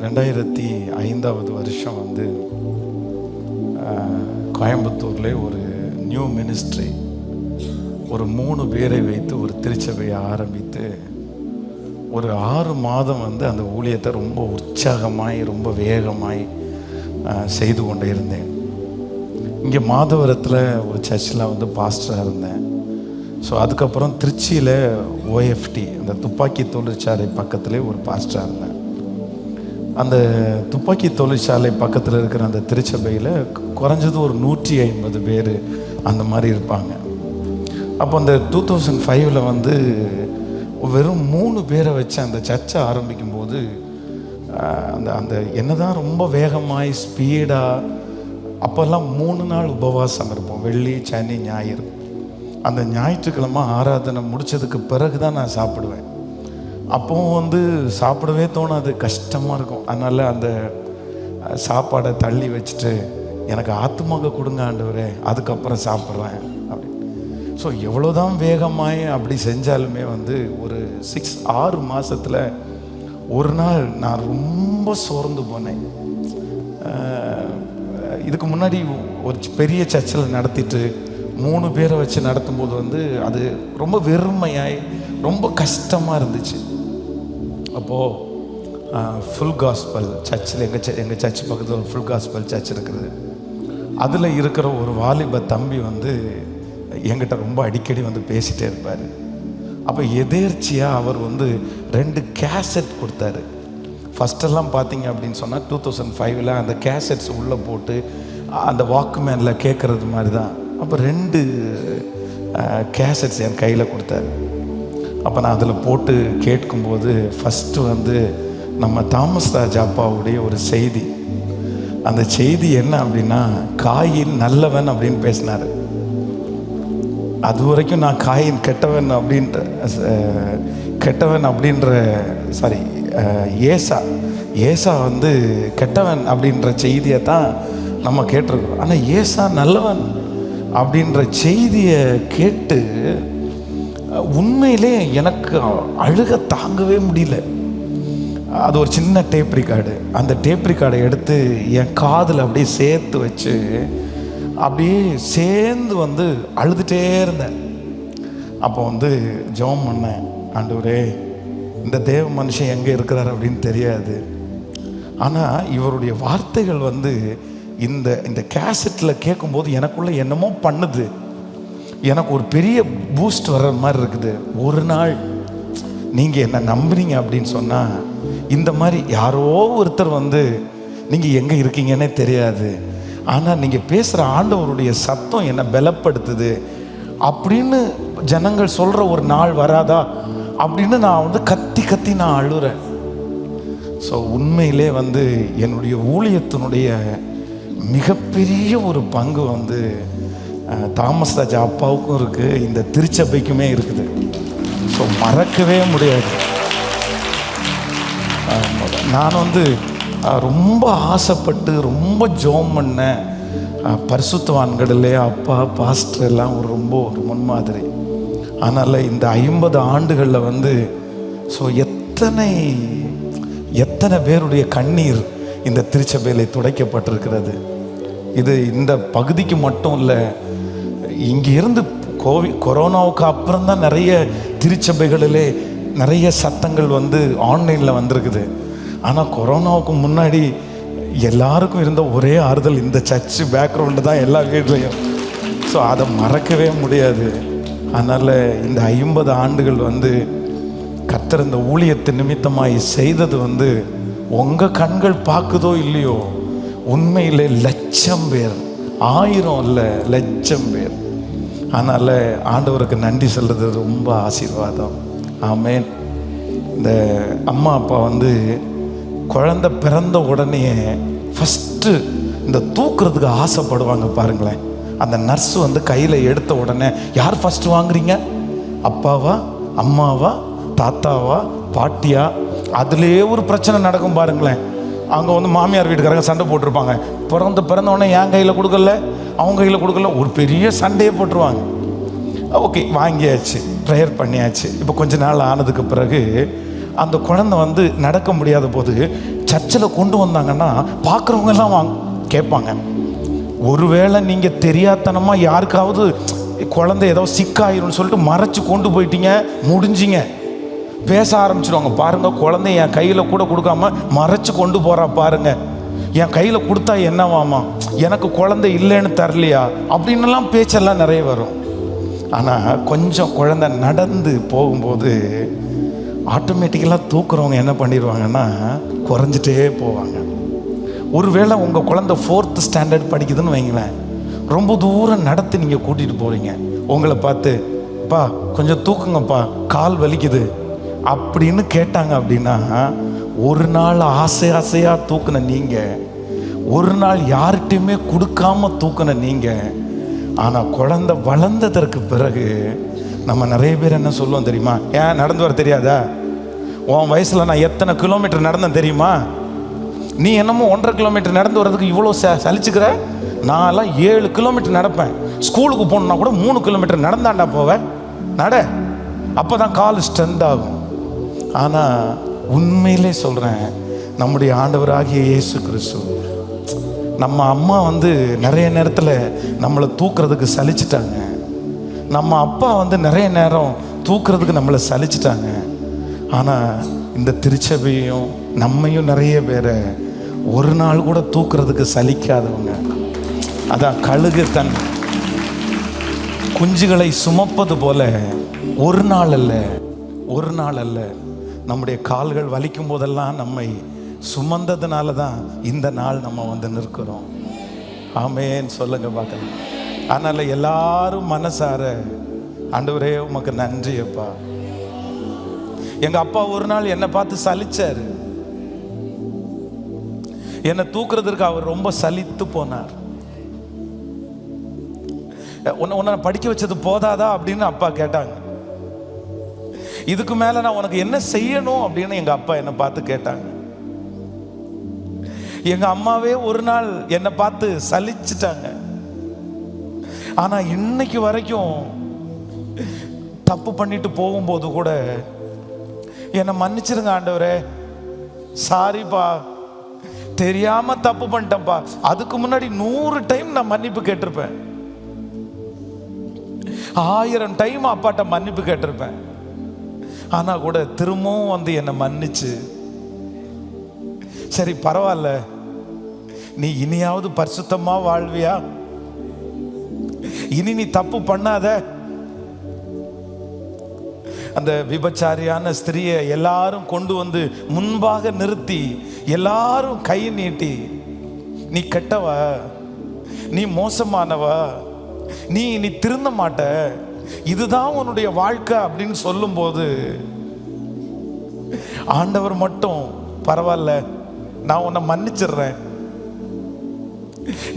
2005 வருஷம் வந்து கோயம்புத்தூர்ல ஒரு நியூ மினிஸ்ட்ரி ஒரு 3 பேரை வைத்து ஒரு திருச்சபையை ஆரம்பித்து ஒரு 6 மாதம் வந்து அந்த ஊழியத்தை ரொம்ப உற்சாகமாய் ரொம்ப வேகமாய் செய்து கொண்டே இருந்தேன். இங்கே மாதவரத்தில் ஒரு சர்ச்சில் வந்து பாஸ்டராக இருந்தேன். ஸோ அதுக்கப்புறம் திருச்சியில் OFT அந்த துப்பாக்கி தொழிற்சாலை பக்கத்துலேயே ஒரு பாஸ்டராக இருந்தேன். அந்த துப்பாக்கி தொழிற்சாலை பக்கத்தில் இருக்கிற அந்த திருச்சபையில் குறைஞ்சது ஒரு 150 பேர் அந்த மாதிரி இருப்பாங்க. அப்போ அந்த 2005 வந்து வெறும் 3 பேரை வச்சு அந்த சர்ச்சை ஆரம்பிக்கும்போது அந்த அந்த என்னதான் ரொம்ப வேகமாய் ஸ்பீடாக அப்போல்லாம் 3 நாள் உபவாசம் இருப்போம், வெள்ளி சனி ஞாயிறு. அந்த ஞாயிற்றுக்கிழமை ஆராதனை முடித்ததுக்கு பிறகு தான் நான் சாப்பிடுவேன். அப்போவும் வந்து சாப்பிடவே தோணாது, கஷ்டமாக இருக்கும். அதனால் அந்த சாப்பாடை தள்ளி வச்சுட்டு எனக்கு ஆத்துமாக கொடுங்க ஆண்டவரே, அதுக்கப்புறம் சாப்பிட்றேன் அப்படின்னு. ஸோ எவ்வளோதான் வேகமாய் அப்படி செஞ்சாலுமே வந்து ஒரு 6 மாதத்தில் ஒரு நாள் நான் ரொம்ப சோர்ந்து போனேன். இதுக்கு முன்னாடி ஒரு பெரிய சர்ச்சில் நடத்திட்டு 3 பேரை வச்சு நடத்தும்போது வந்து அது ரொம்ப வெறுமையாய் ரொம்ப கஷ்டமாக இருந்துச்சு. அப்போது ஃபுல் காஸ்பல் சர்ச்சில் எங்கள் சர்ச் பக்கத்தில் ஒரு ஃபுல் காஸ்பல் சர்ச் இருக்குது. அதில் இருக்கிற ஒரு வாலிப தம்பி வந்து என்கிட்ட ரொம்ப அடிக்கடி வந்து பேசிகிட்டே இருப்பார். அப்போ எதேர்ச்சியாக அவர் வந்து 2 கேசட் கொடுத்தாரு. ஃபஸ்ட்டெல்லாம் பார்த்தீங்க அப்படின்னு சொன்னால் 2005 அந்த கேசட்ஸ் உள்ளே போட்டு அந்த வாக்குமேனில் கேட்குறது மாதிரி தான். அப்போ 2 கேசட்ஸ் என் கையில் கொடுத்தாரு. அப்போ நான் அதில் போட்டு கேட்கும்போது ஃபஸ்ட்டு வந்து நம்ம தாமஸ் ராஜ் அப்பாவுடைய ஒரு செய்தி. அந்த செய்தி என்ன அப்படின்னா, காயின் நல்லவன் அப்படின்னு பேசினார். அது வரைக்கும் நான் காயின் கெட்டவன் அப்படின்ற சாரி ஏசா வந்து கெட்டவன் அப்படின்ற செய்தியை தான் நம்ம கேட்டிருக்கிறோம். ஆனால் ஏசா நல்லவன் அப்படின்ற செய்தியை கேட்டு உண்மையிலே எனக்கு அழுக தாங்கவே முடியல. அது ஒரு சின்ன டேப் ரெக்கார்டு. அந்த டேப் ரெக்கார்டை எடுத்து என் காதில் அப்படியே சேர்த்து வச்சு அப்படியே சேர்ந்து வந்து அழுதுகிட்டே இருந்தேன். அப்போ வந்து ஜெபம் பண்ணேன், ஆண்டவரே இந்த தேவ மனுஷன் எங்கே இருக்கிறார் அப்படின்னு தெரியாது, ஆனால் இவருடைய வார்த்தைகள் வந்து இந்த இந்த கேசட்டில் கேட்கும்போது எனக்குள்ளே என்னமோ பண்ணுது, எனக்கு ஒரு பெரிய பூஸ்ட் வர்ற மாதிரி இருக்குது. ஒரு நாள் நீங்கள் என்ன நம்புறீங்க அப்படின்னு சொன்னால், இந்த மாதிரி யாரோ ஒருத்தர் வந்து நீங்கள் எங்கே இருக்கீங்கன்னே தெரியாது, ஆனால் நீங்கள் பேசுகிற ஆண்டவருடைய சத்தம் என்னை பலப்படுத்துது அப்படின்னு ஜனங்கள் சொல்கிற ஒரு நாள் வராதா அப்படின்னு நான் வந்து கத்தி நான் அழுறேன். ஸோ உண்மையிலே வந்து என்னுடைய ஊழியத்தினுடைய மிகப்பெரிய ஒரு பங்கு வந்து தாமஸ் ராஜா அப்பாவுக்கும் இருக்குது, இந்த திருச்சபைக்குமே இருக்குது. ஸோ மறக்கவே முடியாது. நான் வந்து ரொம்ப ஆசைப்பட்டு ரொம்ப ஜெபம் பண்ணேன். பரிசுத்தவான்களிலே அப்பா பாஸ்டர் எல்லாம் ரொம்ப ஒரு முன்மாதிரி. அதனால் இந்த 50 ஆண்டுகளில் வந்து ஸோ எத்தனை பேருடைய கண்ணீர் இந்த திருச்சபையில் துடைக்கப்பட்டிருக்கிறது. இது இந்த பகுதிக்கு மட்டும் இல்லை, இங்கே இருந்து கொரோனாவுக்கு அப்புறம் தான் நிறைய திருச்சபைகளிலே நிறைய சத்தங்கள் வந்து ஆன்லைனில் வந்திருக்குது. ஆனால் கொரோனாவுக்கு முன்னாடி எல்லாருக்கும் இருந்த ஒரே ஆறுதல் இந்த சர்ச்சு பேக்ரவுண்டு தான் எல்லா வீட்லேயும். ஸோ அதை மறக்கவே முடியாது. அதனால் இந்த 50 ஆண்டுகள் வந்து கர்த்தர் இந்த ஊழியத்து நிமித்தமாய் செய்தது வந்து உங்கள் கண்கள் பார்க்குதோ இல்லையோ, உண்மையில் 1,00,000 பேர், 1000 இல்லை 1,00,000 பேர். அதனால் ஆண்டவருக்கு நன்றி சொல்கிறது ரொம்ப ஆசீர்வாதம். ஆமேன். இந்த அம்மா அப்பா வந்து குழந்தை பிறந்த உடனே ஃபஸ்ட்டு இந்த தூக்குறதுக்கு ஆசைப்படுவாங்க பாருங்களேன். அந்த நர்ஸ் வந்து கையில் எடுத்த உடனே யார் ஃபஸ்ட்டு வாங்குறீங்க, அப்பாவா அம்மாவா தாத்தாவா பாட்டியா? அதுலேயே ஒரு பிரச்சனை நடக்கும் பாருங்களேன். அங்கே வந்து மாமியார் வீட்டுக்காரங்க சண்டை போட்டிருப்பாங்க. பிறந்த உடனே என் கையில் கொடுக்கல, அவங்க கையில் கொடுக்கல, ஒரு பெரிய சண்டையை போட்டுருவாங்க. ஓகே, வாங்கியாச்சு, ப்ரேயர் பண்ணியாச்சு. இப்போ கொஞ்ச நாள் ஆனதுக்கு பிறகு அந்த குழந்தை வந்து நடக்க முடியாத போது சர்ச்சில் கொண்டு வந்தாங்கன்னா பார்க்குறவங்க எல்லாம் கேட்பாங்க, ஒருவேளை நீங்கள் தெரியாதனமாக யாருக்காவது குழந்தை ஏதோ சிக்காயிரும்னு சொல்லிட்டு மறைச்சு கொண்டு போயிட்டீங்க, முடிஞ்சிங்க. பேச ஆரம்பிச்சிடுவாங்க, பாருங்க குழந்தை என் கையில் கூட கொடுக்காம மறைச்சு கொண்டு போகிறா பாருங்க, என் கையில் கொடுத்தா என்னவாமா, எனக்கு குழந்தை இல்லைன்னு தரலையா அப்படின்னுலாம் பேச்செல்லாம் நிறைய வரும். ஆனால் கொஞ்சம் குழந்தை நடந்து போகும்போது ஆட்டோமேட்டிக்கலாக தூக்குறவங்க என்ன பண்ணிடுவாங்கன்னா குறைஞ்சிட்டே போவாங்க. ஒருவேளை உங்கள் குழந்தை 4th ஸ்டாண்டர்ட் படிக்குதுன்னு வைங்களேன், ரொம்ப தூரம் நடத்தி நீங்கள் கூட்டிகிட்டு போகிறீங்க, உங்களை பார்த்து பா கொஞ்சம் தூக்குங்கப்பா கால் வலிக்குது அப்படின்னு கேட்டாங்க அப்படின்னா, ஒரு நாள் ஆசையாக தூக்குன நீங்கள், ஒரு நாள் யார்கிட்டையுமே கொடுக்காம தூக்குன நீங்கள். ஆனால் குழந்தை வளர்ந்ததற்கு பிறகு நம்ம நிறைய பேர் என்ன சொல்லுவோம் தெரியுமா, ஏன் நடந்து வர தெரியாதா, உன் வயசில் நான் எத்தனை கிலோமீட்டர் நடந்தேன் தெரியுமா, நீ என்னமோ 1.5 கிலோமீட்டர் நடந்து வர்றதுக்கு இவ்வளோ சலிச்சுக்கிற, நான்லாம் 7 கிலோமீட்டர் நடப்பேன், ஸ்கூலுக்கு போகணுன்னா கூட 3 கிலோமீட்டர் நடந்தாண்டா போவேன், நட, அப்போ தான் கால் ஸ்ட்ரென்த் ஆகும். ஆனால் உண்மையிலே சொல்கிறேன், நம்முடைய ஆண்டவராகிய இயேசு கிறிஸ்து, நம்ம அம்மா வந்து நிறைய நேரத்தில் நம்மளை தூக்குறதுக்கு சலிச்சிட்டாங்க, நம்ம அப்பா வந்து நிறைய நேரம் தூக்குறதுக்கு நம்மளை சலிச்சிட்டாங்க. ஆனால் இந்த திருச்சபையும் நம்மையும் நிறைய பேரை ஒரு நாள் கூட தூக்குறதுக்கு சலிக்காதவங்க. அதான் கழுகு தன் குஞ்சுகளை சுமப்பது போல ஒரு நாள் அல்ல நம்முடைய கால்கள் வலிக்கும் போதெல்லாம் நம்மை சுமந்ததுனால தான் இந்த நாள் நம்ம வந்து நிற்கிறோம். ஆமேன்னு சொல்லுங்க பார்க்கலாம். அதனால் எல்லாரும் மனசார ஆண்டவரே உமக்கு நன்றி அப்பா. எங்கள் அப்பா ஒரு நாள் என்னை பார்த்து சலிச்சார், என்னை தூக்குறதுக்கு அவர் ரொம்ப சலித்து போனார். உன்னை படிக்க வச்சது போதாதா அப்படின்னு அப்பா கேட்டாங்க. இதுக்கு மேலே நான் உனக்கு என்ன செய்யணும் அப்படின்னு எங்கள் அப்பா என்னை பார்த்து கேட்டாங்க. எங்கள் அம்மாவே ஒரு நாள் என்னை பார்த்து சலிச்சிட்டாங்க. ஆனால் இன்னைக்கு வரைக்கும் தப்பு பண்ணிட்டு போகும்போது கூட என்னை மன்னிச்சிருங்க ஆண்டவரே, சாரிப்பா, தெரியாம தப்பு பண்ணிட்டேன்ப்பா. அதுக்கு முன்னாடி 100 டைம் நான் மன்னிப்பு கேட்டிருப்பேன், 1000 டைம் அப்பாட்ட மன்னிப்பு கேட்டிருப்பேன். ஆனால் கூட திரும்பவும் வந்து என்னை மன்னிச்சு, சரி பரவாயில்ல, நீ இனியாவது பரிசுத்தமா வாழ்வியா, இனி நீ தப்பு பண்ணாத. அந்த விபச்சாரியான ஸ்திரியை எல்லாரும் கொண்டு வந்து முன்பாக நிறுத்தி எல்லாரும் கை நீட்டி, நீ கெட்டவ, நீ மோசமானவ, நீ திருந்த மாட்ட, இதுதான் உன்னுடைய வாழ்க்கை அப்படின்னு சொல்லும் போது ஆண்டவர் மட்டும் பரவாயில்ல, நான் உன்னை மன்னிச்சிடுறேன்,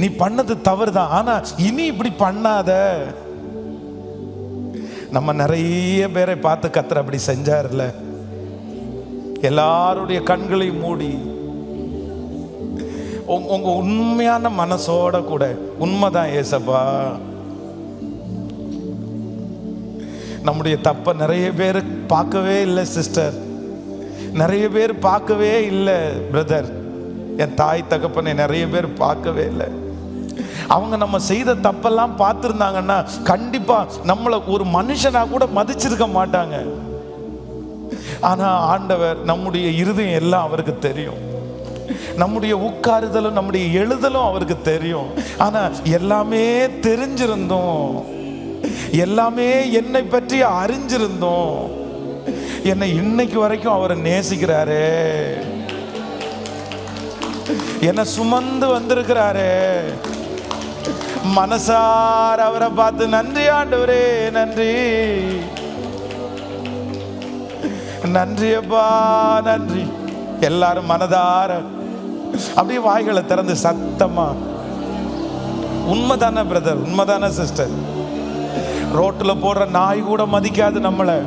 நீ பண்ணது தவறுதான், ஆனா இனி இப்படி பண்ணாத. நம்ம நிறைய பேரை பார்த்து கர்த்தர் அப்படி செஞ்சார்ல, எல்லாருடைய கண்களையும் மூடி உங்க உண்மையான மனசோட கூட, உண்மைதான் ஏசப்பா, நம்முடைய தப்ப நிறைய பேர் பார்க்கவே இல்லை சிஸ்டர், நிறைய பேர் பார்க்கவே இல்லை பிரதர், என் தாய் தகப்பனை நிறைய பேர் பார்க்கவே இல்லை. அவங்க நம்ம செய்த தப்பெல்லாம் பார்த்துருந்தாங்கன்னா கண்டிப்பா நம்மளை ஒரு மனுஷனா கூட மதிச்சிருக்க மாட்டாங்க. ஆனா ஆண்டவர் நம்முடைய இருதயம் எல்லாம் அவருக்கு தெரியும், நம்முடைய உட்காருதலும் நம்முடைய எழுதலும் அவருக்கு தெரியும். ஆனா எல்லாமே தெரிஞ்சிருந்தோம், எல்லாமே என்னை பற்றி அறிஞ்சிருந்தோம், என்னை இன்னைக்கு வரைக்கும் அவரை நேசிக்கிறாரே, என்னை சுமந்து வந்திருக்கிறாரே. மனசார அவரை பார்த்து நன்றி ஆண்டவரே, நன்றி நன்றி அப்பா, நன்றி. எல்லாரும் மனதார அப்படியே வாய்களை திறந்து சத்தமா, உண்மைதானே பிரதர், உண்மைதானே சிஸ்டர், ரோட்டுல போடுற நாய் கூட மதிக்காது நம்மளை.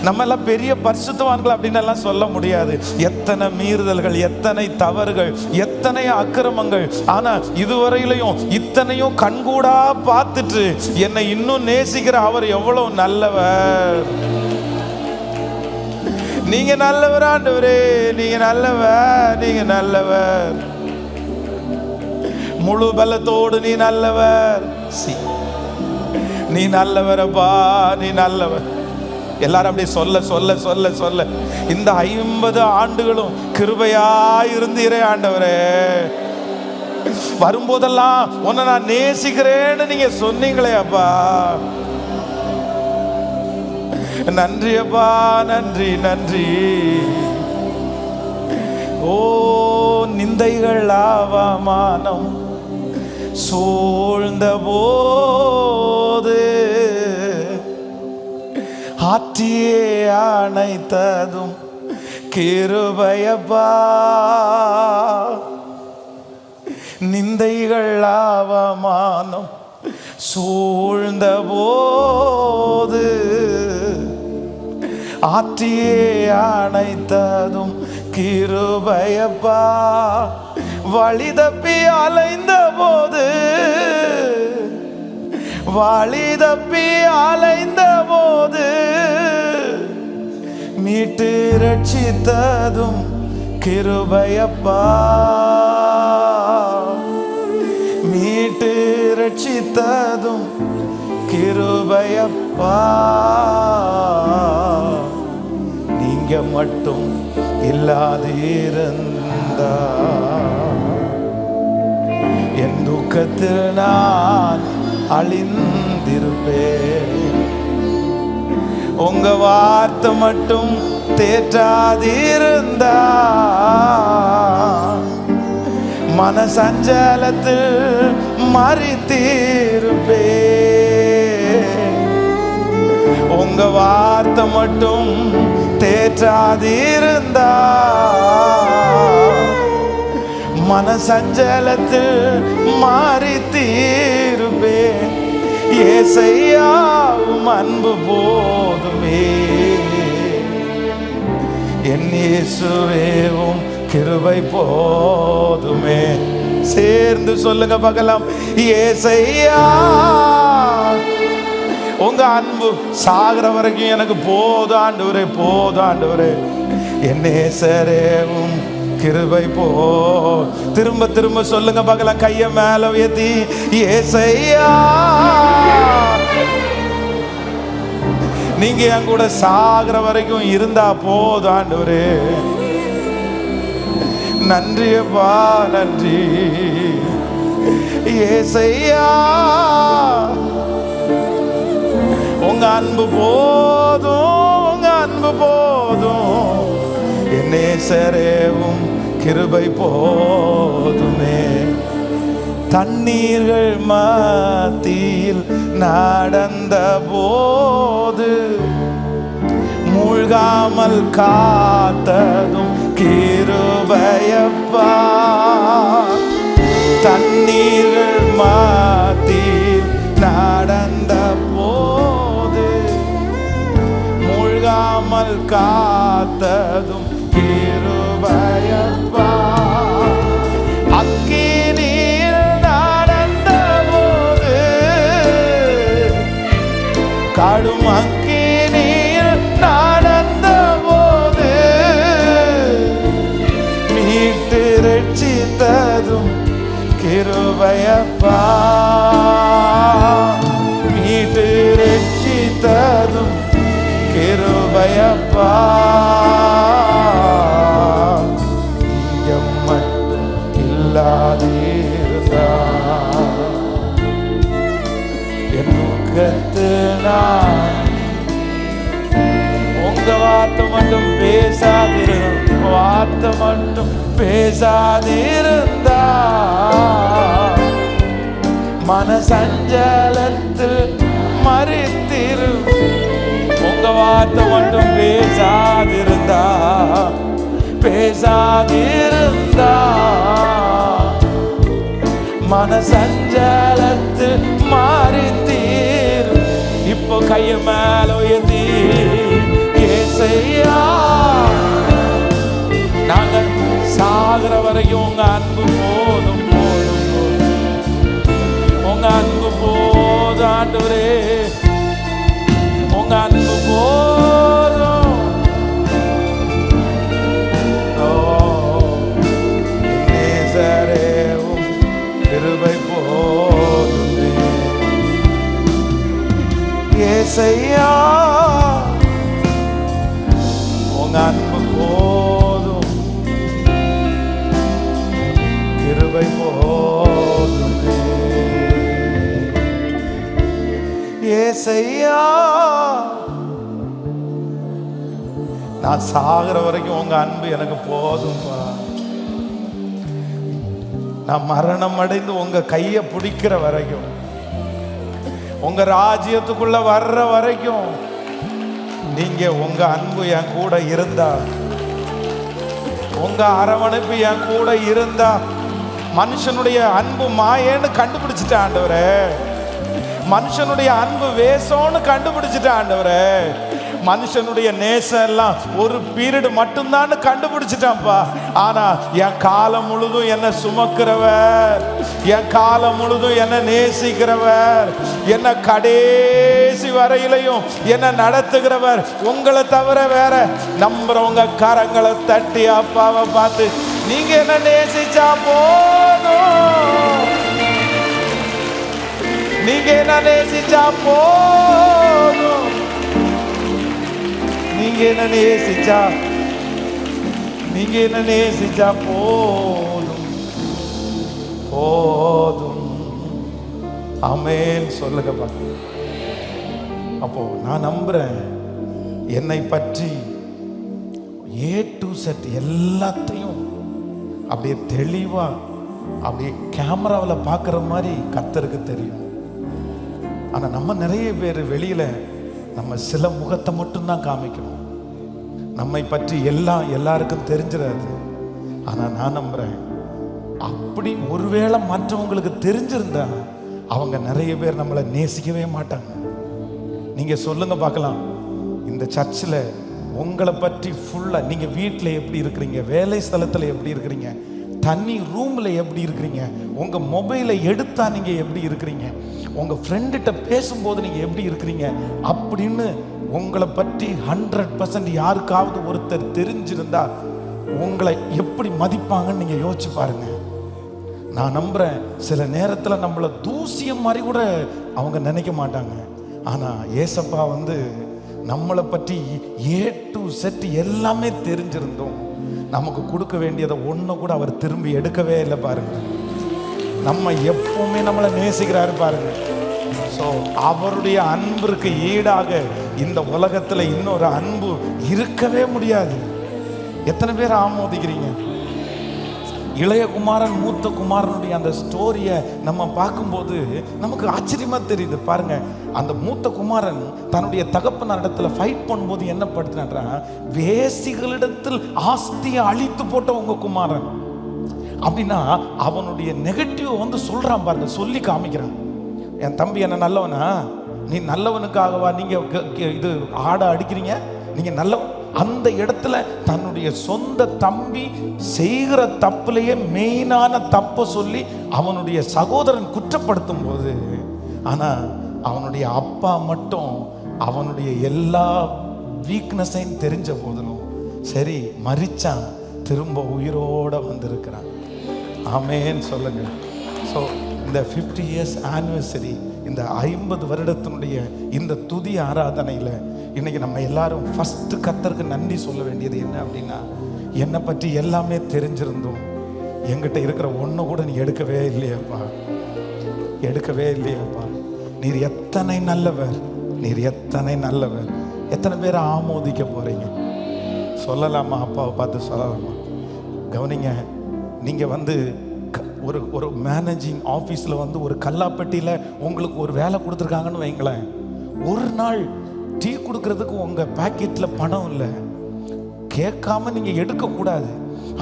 நம்ம எல்லாம் பெரிய பரிசுத்தவான்கள் அப்படின்னு எல்லாம் சொல்ல முடியாது. எத்தனை மீறுதல்கள், எத்தனை தவறுகள், எத்தனை அக்கிரமங்கள், ஆனா இதுவரையிலையும் இத்தனையும் கண்கூடா பார்த்துட்டு என்னை இன்னும் நேசிக்கிற அவர் எவ்வளவு நல்லவர். நீங்க நல்லவர் ஆண்டவரே, நீங்க நல்லவர், நீங்க நல்லவர். முழு பலத்தோடு நீ நல்லவர். நீ நல்லவரப்பா, நீ நல்லவர். எல்லாரும் அப்படியே சொல்ல சொல்ல சொல்ல சொல்ல இந்த 50 ஆண்டுகளும் கிருபையாய் இருந்தீரே ஆண்டவரே. வரும்போதெல்லாம் உன்னை நான் நேசிக்கிறேன்னு நீங்க சொன்னீங்களே அப்பா. நன்றி அப்பா, நன்றி நன்றி. ஓ நிந்தைகள் அவமானம் சூழ்ந்த போது ஆற்றியே அணைத்ததும் கிருபையப்பா. நிந்தைகள் அவமானம் சூழ்ந்த போது ஆற்றியே அணைத்ததும் கிருபையப்பா. வழி தப்பி அலைந்த போது, வழி தப்பி அலைந்த போது மீட்டு ரட்சித்ததும் கிருபையப்பா. மீட்டு ரட்சித்ததும் கிருபையப்பா. நீங்க மட்டும் இல்லாதிருந்தா என் துக்கத்தில் நான் அழிந்திருப்பேன். உங்க வார்த்தை மட்டும் தேற்றாதிருந்தா மனசஞ்சலத்தில் மறித்திருப்பேன். உங்க வார்த்தை மட்டும் தேற்றாதிருந்தா மனசஞ்சலத்தில் மறித்திருப்பேன். ஏசையாவும் அன்பு போதுமே, என் இயேசுவேவும் கிருபை போதுமே. சேர்ந்து சொல்லுங்க பார்க்கலாம். ஏசையா உங்க அன்பு சாகிற வரைக்கும் எனக்கு போதும் ஆண்டவரே, போதும் ஆண்டவரே. என் நேசரேவும் கிருபை போ. திரும்ப திரும்ப சொல்லுங்க பார்க்கலாம். கைய மேல உயர்த்தி ஏசையா நீங்க என் கூட சாகிற வரைக்கும் இருந்தா போதும் ஆண்டவரே. நன்றி அப்பா, நன்றி ஏசையா. உங்க அன்பு போதும், உங்க அன்பு போதும். என் நேசரேவும் கிருபை போதுமே. தண்ணீர்கள் மத்தியில் நடந்த போது மூழ்காமல் காத்ததும் கிருபையப்பா. தண்ணீர்கள் மத்தியில் நடந்த போது மூழ்காமல் காத்ததும் கிருபையப்பா. அக்கினியில் நடந்த போது, கடும் அக்கினியில் நடந்த போது மீட்டு ரட்சித்ததும் கிருபையப்பா. மீட்டு ரட்சித்ததும் கிருபையப்பா. மட்டும் இல்லாதிருந்தா என் துக்கத்து நான் உங்க வார்த்தை மட்டும் பேசாதிருந்த, வார்த்தை மட்டும் பேசாதிருந்தா மனசஞ்சலத்தில் மறித்திரு. உங்க வார்த்தை மட்டும் பேசாதிருந்தா, பேசாதிருந்தா மனசஞ்சலத்து மாறித்தீர். இப்போ கைய மேல உயர்த்தி ஏசையா நாங்க சாகிற வரைக்கும் உங்க அன்பு போதும், போதும், உங்க அன்பு போதும் ஆண்டவரே. உங்க அன்பு போதும், உங்க அன்பு போதும், கிருபை போதுமே. ஏசையா, நான் சாகிற வரைக்கும் உங்க அன்பு எனக்கு போதும்பா. நான் மரணம் அடைந்து உங்க கையை பிடிக்கிற வரைக்கும், உங்க ராஜ்யத்துக்குள்ள வர்ற வரைக்கும் நீங்க உங்க அன்பு என் கூட இருந்தா, உங்க அரவணைப்பு என் கூட இருந்தா, மனுஷனுடைய அன்பு மாயேன்னு கண்டுபிடிச்சிட்ட ஆண்டவரே, மனுஷனுடைய அன்பு வேஷம்னு கண்டுபிடிச்சிட்ட ஆண்டவரே, மனுஷனுடைய நேசம் எல்லாம் ஒரு பீரியட் மட்டும்தான் கண்டுபிடிச்சிட்டான்ப்பா. ஆனா என் காலம் முழுதும் என்ன சுமக்கிறவர், என் காலம் முழுதும் என்ன நேசிக்கிறவர், என்ன கடைசி வரையிலையும் என்ன நடத்துகிறவர் உங்களை தவிர வேற நம்புறவங்க கரங்களை தட்டி அப்பாவை பார்த்து நீங்க என்ன நேசிச்சா போதும், நீங்க என்ன நேசிச்சா போதும், நீங்க என்ன நேசிச்சா, நீங்க என்ன நேசிச்சா போதும் போதும். ஆமென் சொல்லுங்கப்பா. அப்போ நான் நம்புறேன், என்னை பற்றி A to Z எல்லாத்தையும் அப்படியே தெளிவா அப்படியே கேமராவில் பார்க்குற மாதிரி கர்த்தருக்கு தெரியும். ஆனால் நம்ம நிறைய பேர் வெளியில நம்ம சில முகத்தை மட்டும்தான் காமிக்கணும். நம்மை பற்றி எல்லாருக்கும் தெரிஞ்சிடாது. ஆனால் நான் நம்புறேன், அப்படி ஒருவேளை மற்றவங்களுக்கு தெரிஞ்சிருந்தா அவங்க நிறைய பேர் நம்மளை நேசிக்கவே மாட்டாங்க. நீங்க சொல்லுங்க பார்க்கலாம், இந்த சர்ச்சில் உங்களை பற்றி ஃபுல்லாக நீங்கள் வீட்டில் எப்படி இருக்கிறீங்க, வேலை ஸ்தலத்தில் எப்படி இருக்கிறீங்க, தனி ரூமில் எப்படி இருக்கிறீங்க, உங்கள் மொபைலை எடுத்தா நீங்கள் எப்படி இருக்கிறீங்க, உங்கள் ஃப்ரெண்டுகிட்ட பேசும்போது நீங்கள் எப்படி இருக்கிறீங்க அப்படின்னு உங்களை பற்றி 100% யாருக்காவது ஒருத்தர் தெரிஞ்சிருந்தா உங்களை எப்படி மதிப்பாங்கன்னு நீங்கள் யோசிச்சு பாருங்க. நான் நம்புகிறேன், சில நேரத்தில் நம்மளை தூசியம் மாதிரி கூட அவங்க நினைக்க மாட்டாங்க. ஆனால் ஏசப்பா நம்மளை பற்றி A to Z எல்லாமே தெரிஞ்சிருந்தோம், நமக்கு கொடுக்க வேண்டியதை ஒன்று கூட அவர் திரும்பி எடுக்கவே இல்லை பாருங்க. நம்ம எப்பவுமே நம்மளை நேசிக்கிறாரு பாருங்க. ஸோ அவருடைய அன்பிற்கு ஈடாக இந்த உலகத்தில் இன்னொரு அன்பு இருக்கவே முடியாது. எத்தனை பேர் ஆமோதிக்கிறீங்க? இளைய குமாரன் மூத்த குமாரனுடைய அந்த ஸ்டோரியை நம்ம பார்க்கும்போது நமக்கு ஆச்சரியமா தெரியுது பாருங்க. அந்த மூத்த குமாரன் தன்னுடைய தகப்பனார் இடத்துல ஃபைட் பண்ணும்போது என்ன படுத்தினா, வேசிகளிடத்தில் ஆஸ்தியை அழித்து போட்ட உங்க குமாரன் அப்படின்னா அவனுடைய நெகட்டிவ் சொல்றான் பாருங்க, சொல்லி காமிக்கிறான். என் தம்பி என்ன நல்லவனா, நீ நல்லவனுக்காகவா நீங்க இது ஆட அடிக்கிறீங்க, நீங்க நல்லவன். அந்த இடத்துல தன்னுடைய சொந்த தம்பி செய்கிற தப்புலையே மெயினான தப்பை சொல்லி அவனுடைய சகோதரன் குற்றப்படுத்தும் போது, ஆனா அவனுடைய அப்பா மட்டும் அவனுடைய எல்லா வீக்னஸையும் தெரிஞ்ச போதிலும் சரி மரிச்சான், திரும்ப உயிரோட வந்திருக்கிறான். ஆமேன்னு சொல்லுங்க. ஸோ இந்த 50 years ஆனிவர்சரி, இந்த 50 வருடத்தினுடைய இந்த துதி ஆராதனையில் இன்னைக்கு நம்ம எல்லாரும் ஃபர்ஸ்ட் கர்த்தருக்கு நன்றி சொல்ல வேண்டியது என்ன அப்படின்னா, என்னை பற்றி எல்லாமே தெரிஞ்சிருந்தோம், என்கிட்ட இருக்கிற ஒன்று கூட நீ எடுக்கவே இல்லையப்பா, எடுக்கவே இல்லையப்பா. நீர் எத்தனை நல்லவர், நீர் எத்தனை நல்லவர். எத்தனை பேரை ஆமோதிக்க போறீங்க? சொல்லலாமா? அப்பாவை பார்த்து சொல்லலாமா? கவனிங்க, நீங்கள் ஒரு மேனேஜிங் ஆஃபீஸில் ஒரு கல்லாப்பட்டியில் உங்களுக்கு ஒரு வேலை கொடுத்துருக்காங்கன்னு வைங்களேன். ஒரு நாள் டீ கொடுக்கறதுக்கு உங்கள் பேக்கெட்டில் பணம் இல்லை, கேட்காம நீங்கள் எடுக்கக்கூடாது.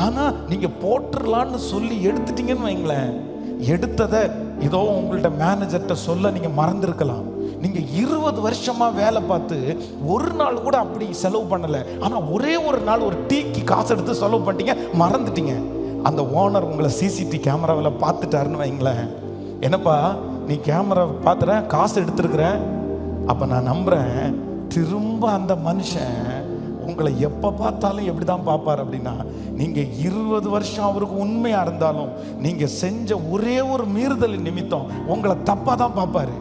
ஆனால் நீங்கள் போட்டுடலான்னு சொல்லி எடுத்துட்டீங்கன்னு வைங்களேன், எடுத்ததை இதோ உங்கள்ட்ட மேனேஜர்கிட்ட சொல்ல நீங்கள் மறந்துருக்கலாம். நீங்கள் 20 வருஷமாக வேலை பார்த்து ஒரு நாள் கூட அப்படி செலவு பண்ணலை, ஆனால் ஒரே ஒரு நாள் ஒரு டீக்கு காசு எடுத்து செலவு பண்ணிட்டீங்க, மறந்துட்டீங்க. அந்த ஓனர் உங்களை சிசிடிவி கேமராவில் பார்த்துட்டாருன்னு வைங்களேன், என்னப்பா நீ கேமரா பார்த்துற, காசு எடுத்துருக்குற. அப்போ நான் நம்புகிறேன், திரும்ப அந்த மனுஷன் உங்களை எப்போ பார்த்தாலும் எப்படி தான் பார்ப்பார் அப்படின்னா, நீங்கள் 20 வருஷம் அவருக்கு உண்மையாக இருந்தாலும் நீங்கள் செஞ்ச ஒரே ஒரு மீறுதல் நிமித்தம் உங்களை தப்பாக தான் பார்ப்பார்.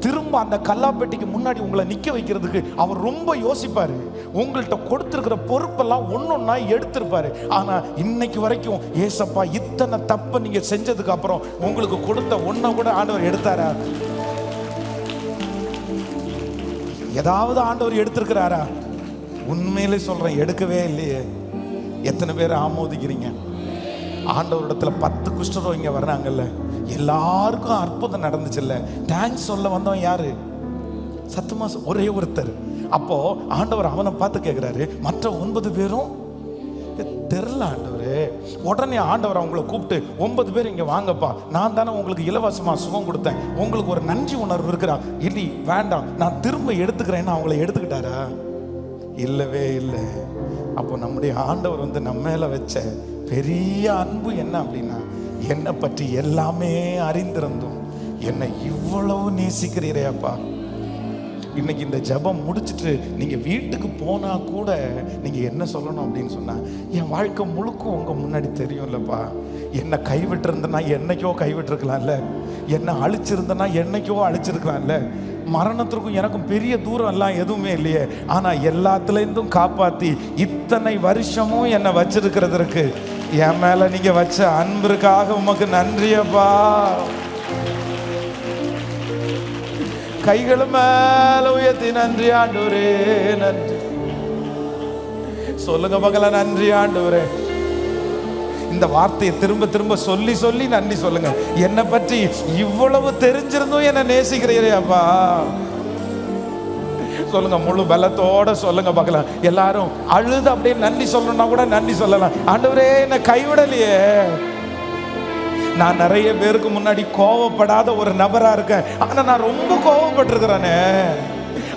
திரும்ப அந்த கல்லாப்பெட்டிக்கு முன்னாடி உங்களை நிக்க வைக்கிறதுக்கு அவர் ரொம்ப யோசிப்பாரு. உங்கள்கிட்ட கொடுத்திருக்கிற பொறுப்பெல்லாம் ஒன்னொன்னா எடுத்திருப்பாரு. ஆனா இன்னைக்கு வரைக்கும் ஏசப்பா இத்தனை தப்ப நீங்க செஞ்சதுக்கு அப்புறம் உங்களுக்கு கொடுத்த ஒன்ன கூட ஆண்டவர் எடுத்தாரா? ஏதாவது ஆண்டவர் எடுத்திருக்கிறாரா? உண்மையிலே சொல்றேன், எடுக்கவே இல்லையே. எத்தனை பேர் ஆமோதிக்கிறீங்க? ஆண்டவரிடத்துல 10 குஷ்டரோகிங்க வர்றாங்கல்ல, எல்லாருக்கும் அற்புதம் நடந்துச்சுல்ல. தேங்க்ஸ் சொல்ல வந்தவன் யாரு? சத்தமா ஒரே ஒருத்தர். அப்போ ஆண்டவர் அவனை பார்த்து கேட்கிறாரு, மற்ற 9 பேரும் தெரியல ஆண்டவரே. உடனே ஆண்டவர் அவங்களை கூப்பிட்டு, 9 பேர் இங்க வாங்கப்பா, நான் தானே உங்களுக்கு இலவசமா சுகம் கொடுத்தேன், உங்களுக்கு ஒரு நன்றி உணர்வு இருக்கிறா? இல்லை, வேண்டாம், நான் திரும்ப எடுத்துக்கிறேன்னு அவங்கள எடுத்துக்கிட்டாரா? இல்லவே இல்லை. அப்போ நம்முடைய ஆண்டவர் வந்து நம்ம மேல வச்ச பெரிய அன்பு என்ன அப்படின்னா, என்னை பற்றி எல்லாமே அறிந்திருந்தும் என்னை இவ்வளவு நேசிக்கிறீரே அப்பா. இன்னைக்கு இந்த ஜெபம் முடிச்சுட்டு நீங்க வீட்டுக்கு போனா கூட நீங்க என்ன சொல்லணும் அப்படின்னு சொன்னா, என் வாழ்க்கை முழுக்க உங்க முன்னாடி தெரியும்லப்பா. என்னை கைவிட்டிருந்தனா என்னைக்கோ கைவிட்டிருக்கலாம்ல, என்னை அழிச்சிருந்தனா என்னைக்கோ அழிச்சிருக்கலாம்ல. மரணத்திற்கும் எனக்கும் பெரிய தூரம் எல்லாம் எதுவுமே இல்லையே. ஆனா எல்லாத்துலேருந்தும் காப்பாத்தி இத்தனை வருஷமும் என்னை வச்சிருக்கிறதுக்கு என் மேல நீங்க வச்ச அன்பிற்காக உமக்கு நன்றியப்பா. கைகள் மேல உயர்த்தி நன்றி ஆண்டவரே, நன்றி சொல்லுங்க மகள, நன்றி ஆண்டவரே. இந்த வார்த்தையை திரும்ப திரும்ப சொல்லி சொல்லி நன்றி சொல்லுங்க. என்னை பற்றி இவ்வளவு தெரிஞ்சிருந்தும் என்ன நேசிக்கிறீரே அப்பா. சொல்லுங்க, முழு பலத்தோட சொல்லுங்க பார்க்கலாம். எல்லாரும் அழுது அப்படியே நன்றி சொல்லணும்னா கூட நன்றி சொல்லலாம். ஆண்டவரே என்னை கைவிடலையே. நான் நிறைய பேருக்கு முன்னாடி கோவப்படாத ஒரு நபரா இருக்கேன். ஆனா நான் ரொம்ப கோவப்பட்டிருக்கிறேனே.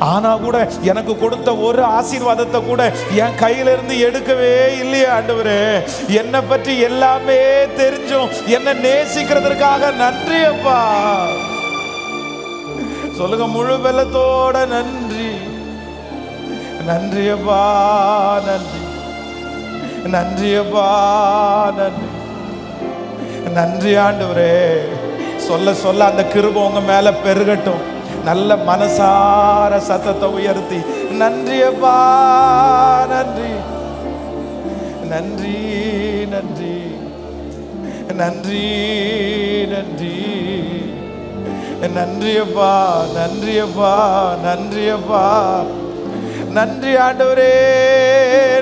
ஆனா கூட எனக்கு கொடுத்த ஒரு ஆசீர்வாதத்தை கூட என் கையில இருந்து எடுக்கவே இல்லையே ஆண்டவரே. என்னை பற்றி எல்லாமே தெரிஞ்சும் என்ன நேசிக்கிறதுக்காக நன்றி அப்பா. சொல்லுங்க, முழு பலத்தோட நன்றி. நன்றி அப்பா, நன்றி. நன்றி அப்பா, நன்றி. நன்றி ஆண்டவரே. சொல்ல சொல்ல அந்த கிருபை உங்க மேல பெருகட்டும். நல்ல மனசார சத்தத்தை உயர்த்தி நன்றி அப்பா, நன்றி. நன்றி நன்றி நன்றி நன்றி நன்றி அப்பா, நன்றி அப்பா, நன்றி அப்பா, நன்றி ஆண்டவரே,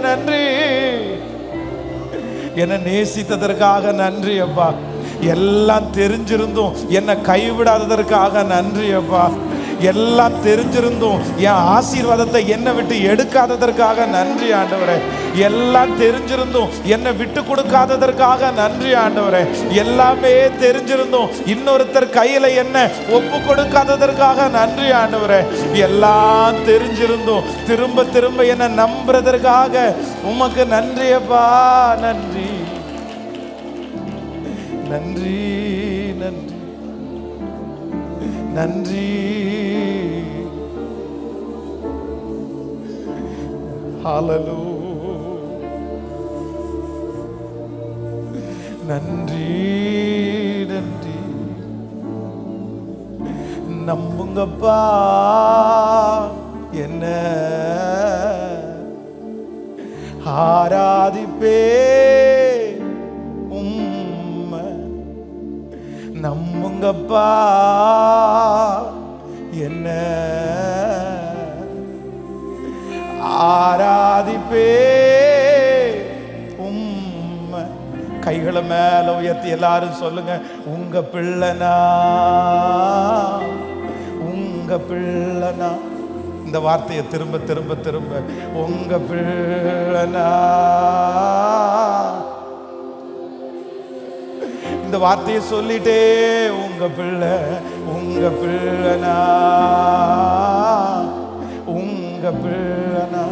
நன்றி. என்னை நேசித்ததற்காக நன்றி அப்பா. எல்லாம் தெரிஞ்சிருந்தும் என்னை கைவிடாததற்காக நன்றி அப்பா. எல்லாம் தெரிஞ்சிருந்தும் என் ஆசீர்வாதத்தை என்னை விட்டு எடுக்காததற்காக நன்றி ஆண்டவரே. எல்லாம் தெரிஞ்சிருந்தும் என்னை விட்டு கொடுக்காததற்காக நன்றி ஆண்டவரே. எல்லாமே தெரிஞ்சிருந்தும் இன்னொருத்தர் கையில என்ன ஒப்பு கொடுக்காததற்காக நன்றி ஆண்டவரே. எல்லாம் தெரிஞ்சிருந்தும் திரும்ப திரும்ப என்னை நம்புறதற்காக உமக்கு நன்றி அப்பா, நன்றி. நன்றி நன்றி நன்றி. ஹல்லேலூயா. நன்றி நன்றி. நம்புங்கப்பா என்ன ஆராதிப்பே, நம்புங்கப்பா என்ன ஆராதிப்பே உம்மை. கைகளை மேல உயர்த்தி எல்லாரும் சொல்லுங்க, உங்க பிள்ளைனா, உங்க பிள்ளைனா. இந்த வார்த்தையை திரும்ப திரும்ப திரும்ப, உங்க பிள்ளைனா. இந்த வார்த்தையை சொல்லிட்டே, உங்க பிள்ளை, உங்க பிள்ளைனா, உங்க பிள்ளைனா.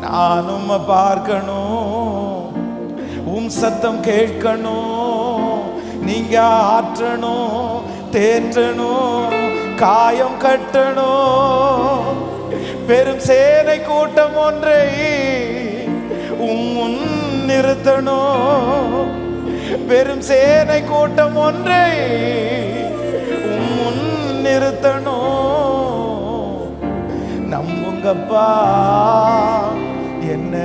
நானும் பார்க்கணும், உம் சத்தம் கேட்கணும், நீங்க ஆற்றணும், தேற்றணும், காயம் கட்டணும். பெரும் சேனை கூட்டம் ஒன்றை முன் நிறுத்தணும். பெரும் சேனை கூட்டம் ஒன்றை முன் நிறுத்தணும். நம்புங்கப்பா என்ன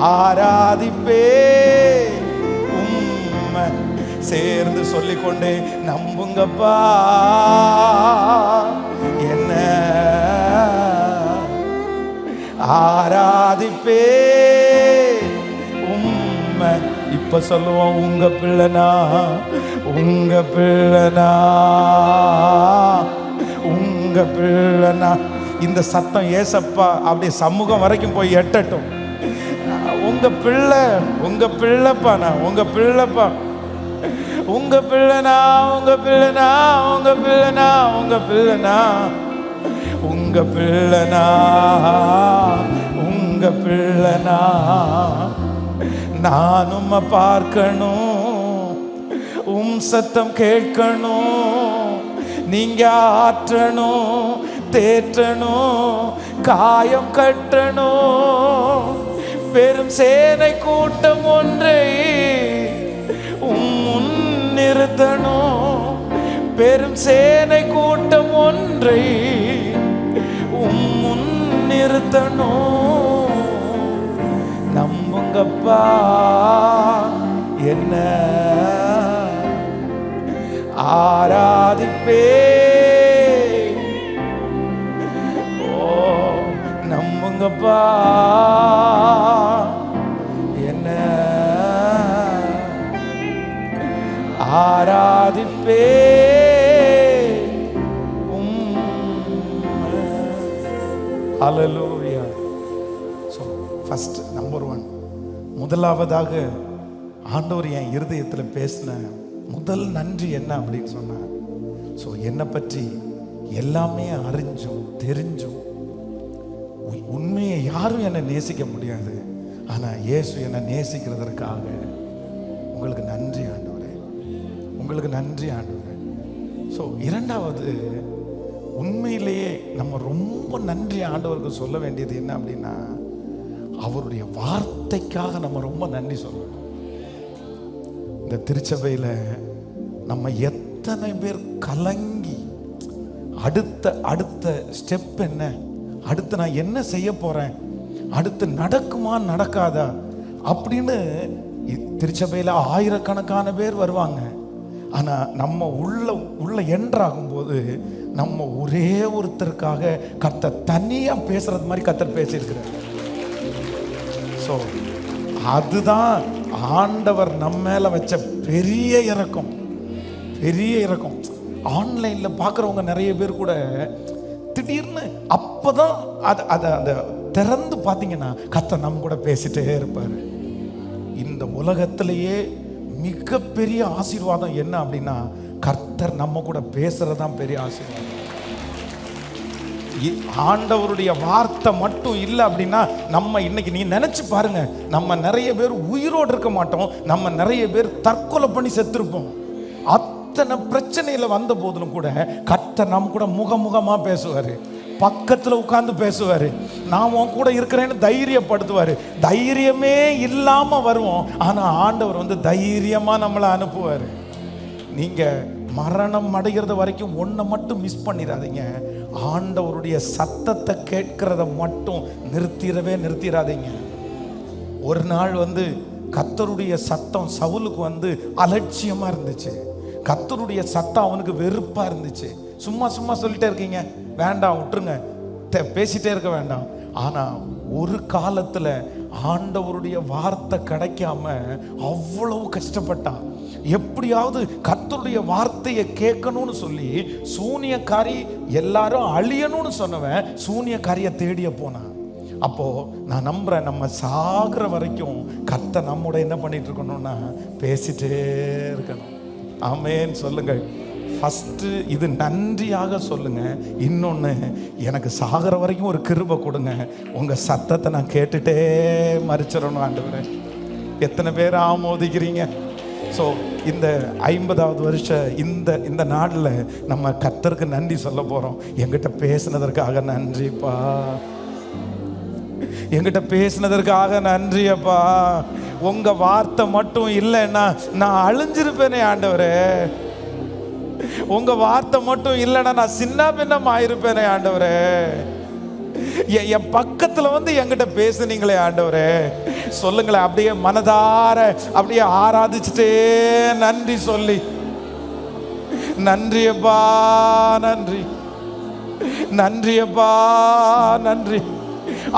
ஆராதிப்பே உம்மை. சேர்ந்து சொல்லிக்கொண்டே நம்புங்கப்பா என்ன ஆராதிப்பே உம்மை. இப்ப சொல்லுவோம், உங்க பிள்ளைனா, உங்க பிள்ளைனா, உங்க பிள்ளைனா. இந்த சத்தம் ஏசப்பா அப்படி சமூகம் வரைக்கும் போய் எட்டட்டும். உங்க பிள்ளை, உங்க பிள்ளைப்பா, நான் உங்க பிள்ளைப்பா, உங்க பிள்ளைனா, உங்க பிள்ளைனா, உங்க பிள்ளைனா, உங்க பிள்ளைனா, உங்க பிள்ளைனா, உங்க பிள்ளைனா. நானும் பார்க்கணும், சத்தம் கேட்கணும், நீங்க ஆற்றணும், தேற்றணும், காயம் கட்டணும். பெரும் சேனை கூட்டம் ஒன்றை முன் நிறுத்தணும். பெரும் சேனை கூட்டம் ஒன்றை முன் நிறுத்தணும். நம்புங்கப்பா என்ன ஆராதிப்பே. ஓ நம்புங்கப்பா என்ன ஆராதிப்பே. ஹல்லேலூயா. ஸோ ஃபர்ஸ்ட் நம்பர் 1, முதலாவதாக ஆண்டவர் என் இருதயத்தில் பேசின முதல் நன்றி என்ன அப்படின்னு சொன்னார். ஸோ என்னை பற்றி எல்லாமே அறிஞ்சும் தெரிஞ்சும் உண்மையை யாரும் என்னை நேசிக்க முடியாது, ஆனால் இயேசு என்னை நேசிக்கிறதற்காக உங்களுக்கு நன்றி ஆண்டவரே, உங்களுக்கு நன்றி ஆண்டவரே. ஸோ இரண்டாவது, உண்மையிலேயே நம்ம ரொம்ப நன்றி ஆண்டவருக்கு சொல்ல வேண்டியது என்ன அப்படின்னா, அவருடைய வார்த்தைக்காக நம்ம ரொம்ப நன்றி சொல்லணும். இந்த திருச்சபையில் நம்ம எத்தனை பேர் கலங்கி அடுத்த ஸ்டெப் என்ன, அடுத்து நான் என்ன செய்ய போறேன், அடுத்து நடக்குமா நடக்காதா அப்படின்னு திருச்சபையில் ஆயிரக்கணக்கான பேர் வருவாங்க. ஆனால் நம்ம உள்ள என்ட்ராகும் போது நம்ம ஒரே ஒருத்தருக்காக கர்த்தர் தனியாக பேசுறது மாதிரி கர்த்தர் பேசியிருக்கிறார். ஸோ அதுதான் ஆண்டவர் நம்ம மேல வச்ச பெரிய இரக்கம், பெரிய இரக்கம். ஆன்லைனில் பார்க்குறவங்க நிறைய பேர் கூட திடீர்னு அப்போதான் அதை திறந்து பார்த்தீங்கன்னா கர்த்தர் நம்ம கூட பேசிட்டே இருப்பார். இந்த உலகத்திலேயே மிகப்பெரிய ஆசீர்வாதம் என்ன அப்படின்னா, கர்த்தர் நம்ம கூட பேசுறதுதான் பெரிய ஆசீர்வாதம். ஆண்டவருடைய வார்த்தை மட்டும் இல்லை அப்படின்னா நம்ம இன்னைக்கு நீ நினைச்சு பாருங்க, நம்ம நிறைய பேர் உயிரோடு இருக்க மாட்டோம், நம்ம நிறைய பேர் தற்கொலை பண்ணி செத்துருப்போம். அத்தனை பிரச்சனையில வந்த போதிலும் கூட கர்த்தர் நம்ம கூட முகமுகமா பேசுவாரு, பக்கத்தில் உட்கார்ந்து பேசுவாரு, நான் உன் கூட இருக்கிறேன்னு தைரியப்படுத்துவாரு. தைரியமே இல்லாம வருவோம், ஆனா ஆண்டவர் தைரியமா நம்மளை அனுப்புவாரு. நீங்க மரணம் அடைகிறது வரைக்கும் ஒன்றை மட்டும் மிஸ் பண்ணிடாதீங்க, ஆண்டவருடைய சத்தத்தை கேட்கிறத மட்டும் நிறுத்திடாதீங்க. ஒரு நாள் கர்த்தருடைய சத்தம் சவுலுக்கு அலட்சியமா இருந்துச்சு, கர்த்தருடைய சத்தம் அவனுக்கு வெறுப்பா இருந்துச்சு. சும்மா சொல்லிட்டே இருக்கீங்க, வேண்டாம் விட்டுருங்க, பேசிட்டே இருக்க வேண்டாம். ஆனா ஒரு காலத்துல ஆண்டவருடைய வார்த்தை கிடைக்காம அவ்வளவு கஷ்டப்பட்டான். எப்படியாவது கர்த்தருடைய வார்த்தையை கேட்கணும்னு சொல்லி சூனியக்காரி எல்லாரும் அழியணும்னு சொன்னவன் சூனியக்காரியை தேடிய போனான். அப்போ நான் நம்புறேன், நம்ம சாகிற வரைக்கும் கர்த்தர் நம்மோட என்ன பண்ணிட்டு இருக்கணும்னா பேசிட்டே இருக்கணும். ஆமேன்னு சொல்லுங்க. ஃபஸ்ட்டு இது நன்றியாக சொல்லுங்க. இன்னொன்று, எனக்கு சாகிற வரைக்கும் ஒரு கிருபை கொடுங்க, உங்கள் சத்தத்தை நான் கேட்டுட்டே மறிச்சிடணும் ஆண்டவரே. எத்தனை பேர் ஆமோதிக்கிறீங்க? ஸோ இந்த 50வது வருஷம் இந்த நாளில் நம்ம கர்த்தருக்கு நன்றி சொல்ல போகிறோம். எங்கிட்ட பேசினதற்காக நன்றிப்பா, எங்கிட்ட பேசினதற்காக நன்றியப்பா. உங்கள் வார்த்தை மட்டும் இல்லைன்னா நான் அழிஞ்சிருப்பேனே ஆண்டவரே. உங்க வார்த்தை மட்டும் இல்லைன்னா நான் சின்ன பின்னம் ஆயிருப்பேனே ஆண்டவரே. என் பக்கத்துல வந்து என்கிட்ட பேசுனீங்களே ஆண்டவரே. சொல்லுங்களேன், அப்படியே மனதார அப்படியே ஆராதிச்சுட்டே நன்றி சொல்லி, நன்றியப்பா நன்றி, நன்றியப்பா நன்றி.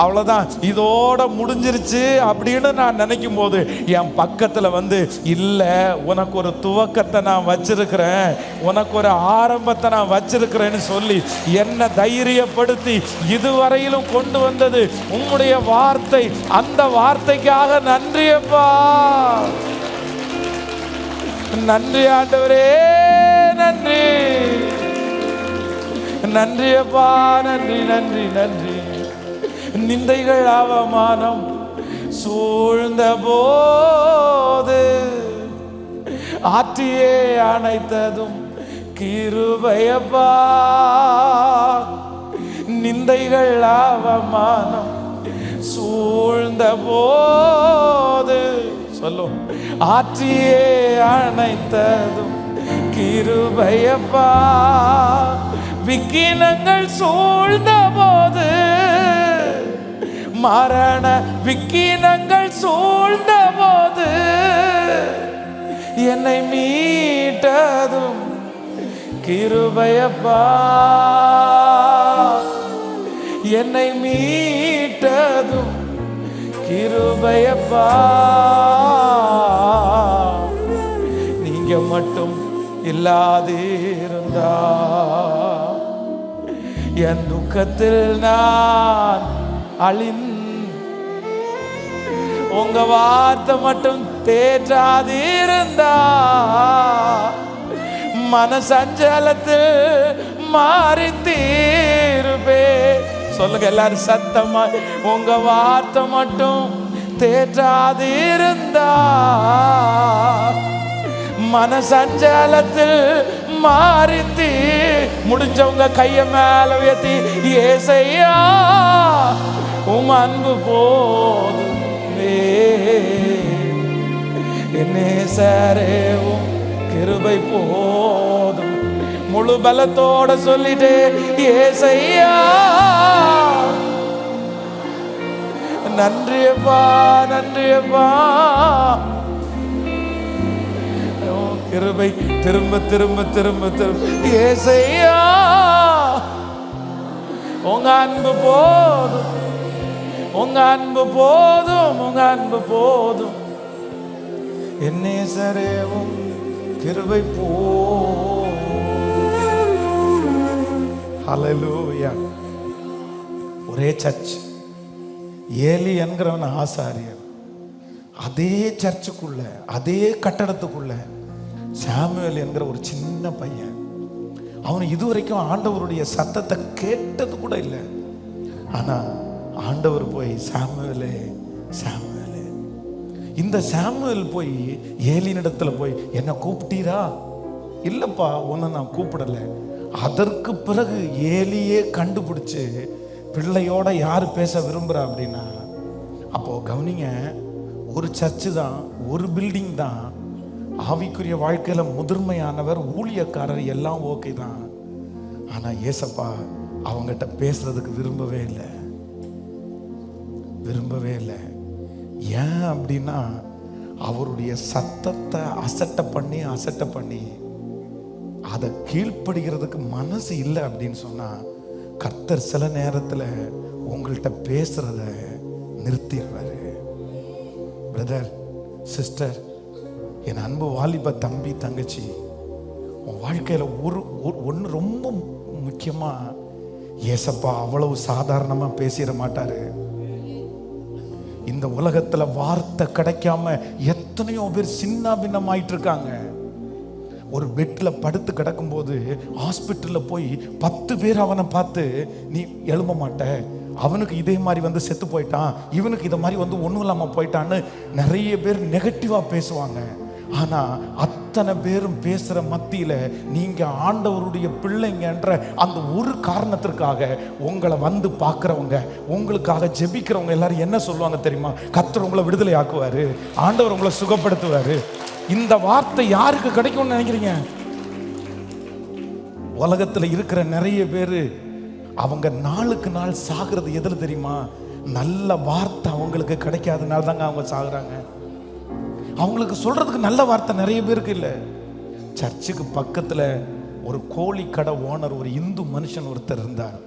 அவ்வளோதான், இதோட முடிஞ்சிருச்சு அப்படின்னு நான் நினைக்கும் போது என் பக்கத்தில் வந்து இல்லை, உனக்கு ஒரு துவக்கத்தை நான் வச்சிருக்கிறேன், உனக்கு ஒரு ஆரம்பத்தை நான் வச்சிருக்கிறேன்னு சொல்லி என்னை தைரியப்படுத்தி இதுவரையிலும் கொண்டு வந்தது உம்முடைய வார்த்தை. அந்த வார்த்தைக்காக நன்றியப்பா, நன்றி ஆண்டவரே, நன்றி, நன்றியப்பா, நன்றி நன்றி நன்றி. நிந்தைகள் அவமானம் சூழ்ந்த போது ஆற்றியே அணைத்ததும் கிருபையப்பா. நிந்தைகள் அவமானம் சூழ்ந்த போது சொல்லும் ஆற்றியே அணைத்ததும் கிருபையப்பா. விக்கினங்கள் சூழ்ந்த போது, மரண விக்கினங்கள் சூழ்ந்த போது என்னை மீட்டதும் கிருபையப்பா. என்னை மீட்டதும் கிருபையப்பா. நீங்க மட்டும் இல்லாதிருந்தா என் துக்கத்தில் நான் உங்க வார்த்தை மட்டும் தேற்றாதிருந்தா மனசஞ்சலத்தில் மாறி தீருப்பே. சொல்லுங்க எல்லாரும் சத்தமா, உங்க வார்த்தை மட்டும் தேற்றாதிருந்தா மனசஞ்சலத்தில் மாறித்தி. முடிஞ்சவங்க கைய மேல உயர்த்தி, ஏசையா உம் அன்பு போதுமே, என்னேசரே உம் கிருபை போதும். முழு பலத்தோட சொல்லிட்டு, ஏசையா நன்றியப்பா, நன்றியப்பா. கிருபை திரும்ப திரும்ப திரும்ப திரும்ப, ஏசையா உங்க அன்பு போதும், உங்க அன்பு போதும், உங்க அன்பு போதும். என்னேசரேவும் கிருபை போதும். ஹல்லேலூயா. ஒரே சர்ச், ஏலி என்கிறவன் ஆசாரியர். அதே சர்ச்சுக்குள்ள, அதே கட்டடத்துக்குள்ள சாமுவேல் என்கிற ஒரு சின்ன பையன். அவன் இதுவரைக்கும் ஆண்டவருடைய சத்தத்தை கேட்டது கூட இல்லை. ஆனா ஆண்டவர் போய், சாமுவேலே சாமுவேலே, இந்த சாமுவேல் போய் ஏலியினிடத்துல போய், என்ன கூப்பிட்டீரா? இல்லப்பா, உன்னை நான் கூப்பிடல. அதற்கு பிறகு ஏலியே கண்டுபிடிச்சு பிள்ளையோட யார் பேச விரும்புறா அப்படின்னா, அப்போ கவனிங்க, ஒரு சர்ச்சு தான், ஒரு பில்டிங் தான், ஆவிக்குரிய வாழ்க்கையில முதன்மையானவர், ஊழியக்காரர் எல்லாம் ஓகே தான். ஆனா ஏசப்பா அவங்ககிட்ட பேசுறதுக்கு விரும்பவே இல்லை, விரும்பவே இல்லை. ஏன் அப்படின்னா, அவருடைய சத்தத்தை அசட்டை பண்ணி அதை கீழ்ப்படுகிறதுக்கு மனசு இல்லை அப்படின்னு சொன்னா, கர்த்தர் சில நேரத்துல உங்கள்கிட்ட பேசுறத நிறுத்திடுவாரு. பிரதர், சிஸ்டர், என் அன்பு வாலிப தம்பி தங்கச்சி, உன் வாழ்க்கையில ஒன்று ரொம்ப முக்கியமா, ஏசப்பா அவ்வளவு சாதாரணமா பேசிட மாட்டாரு. இந்த உலகத்துல வார்த்தை கிடைக்காம எத்தனையோ பேர் சின்ன பின்னமாயிட்டு இருக்காங்க. ஒரு பெட்ல படுத்து கிடக்கும் போது ஹாஸ்பிட்டல்ல போய் 10 பேர் அவனை பார்த்து, நீ எழும்ப மாட்ட, அவனுக்கு இதே மாதிரி வந்து செத்து போயிட்டான், இவனுக்கு இதை மாதிரி வந்து ஒன்றும் இல்லாமல் போயிட்டான்னு நிறைய பேர் நெகட்டிவா பேசுவாங்க. ஆனா அத்தனை பேரும் பேசுற மத்தியில நீங்க ஆண்டவருடைய பிள்ளைங்கன்ற அந்த ஒரு காரணத்திற்காக உங்களை வந்து பார்க்கிறவங்க, உங்களுக்காக ஜெபிக்கிறவங்க எல்லாரும் என்ன சொல்லுவாங்க தெரியுமா? கர்த்தர் உங்களை விடுதலை ஆக்குவாரு, ஆண்டவர் உங்களை சுகப்படுத்துவாரு. இந்த வார்த்தை யாருக்கு கிடைக்கும்னு நினைக்கிறீங்க? உலகத்தில் இருக்கிற நிறைய பேர் அவங்க நாளுக்கு நாள் சாகிறது எதில் தெரியுமா? நல்ல வார்த்தை அவங்களுக்கு கிடைக்காதனால தாங்க அவங்க சாகுறாங்க. அவங்களுக்கு சொல்றதுக்கு நல்ல வார்த்தை நிறைய பேருக்கு இல்லை. சர்ச்சுக்கு பக்கத்தில் ஒரு கோழி கடை ஓனர், ஒரு இந்து மனுஷன் ஒருத்தர் இருந்தார்.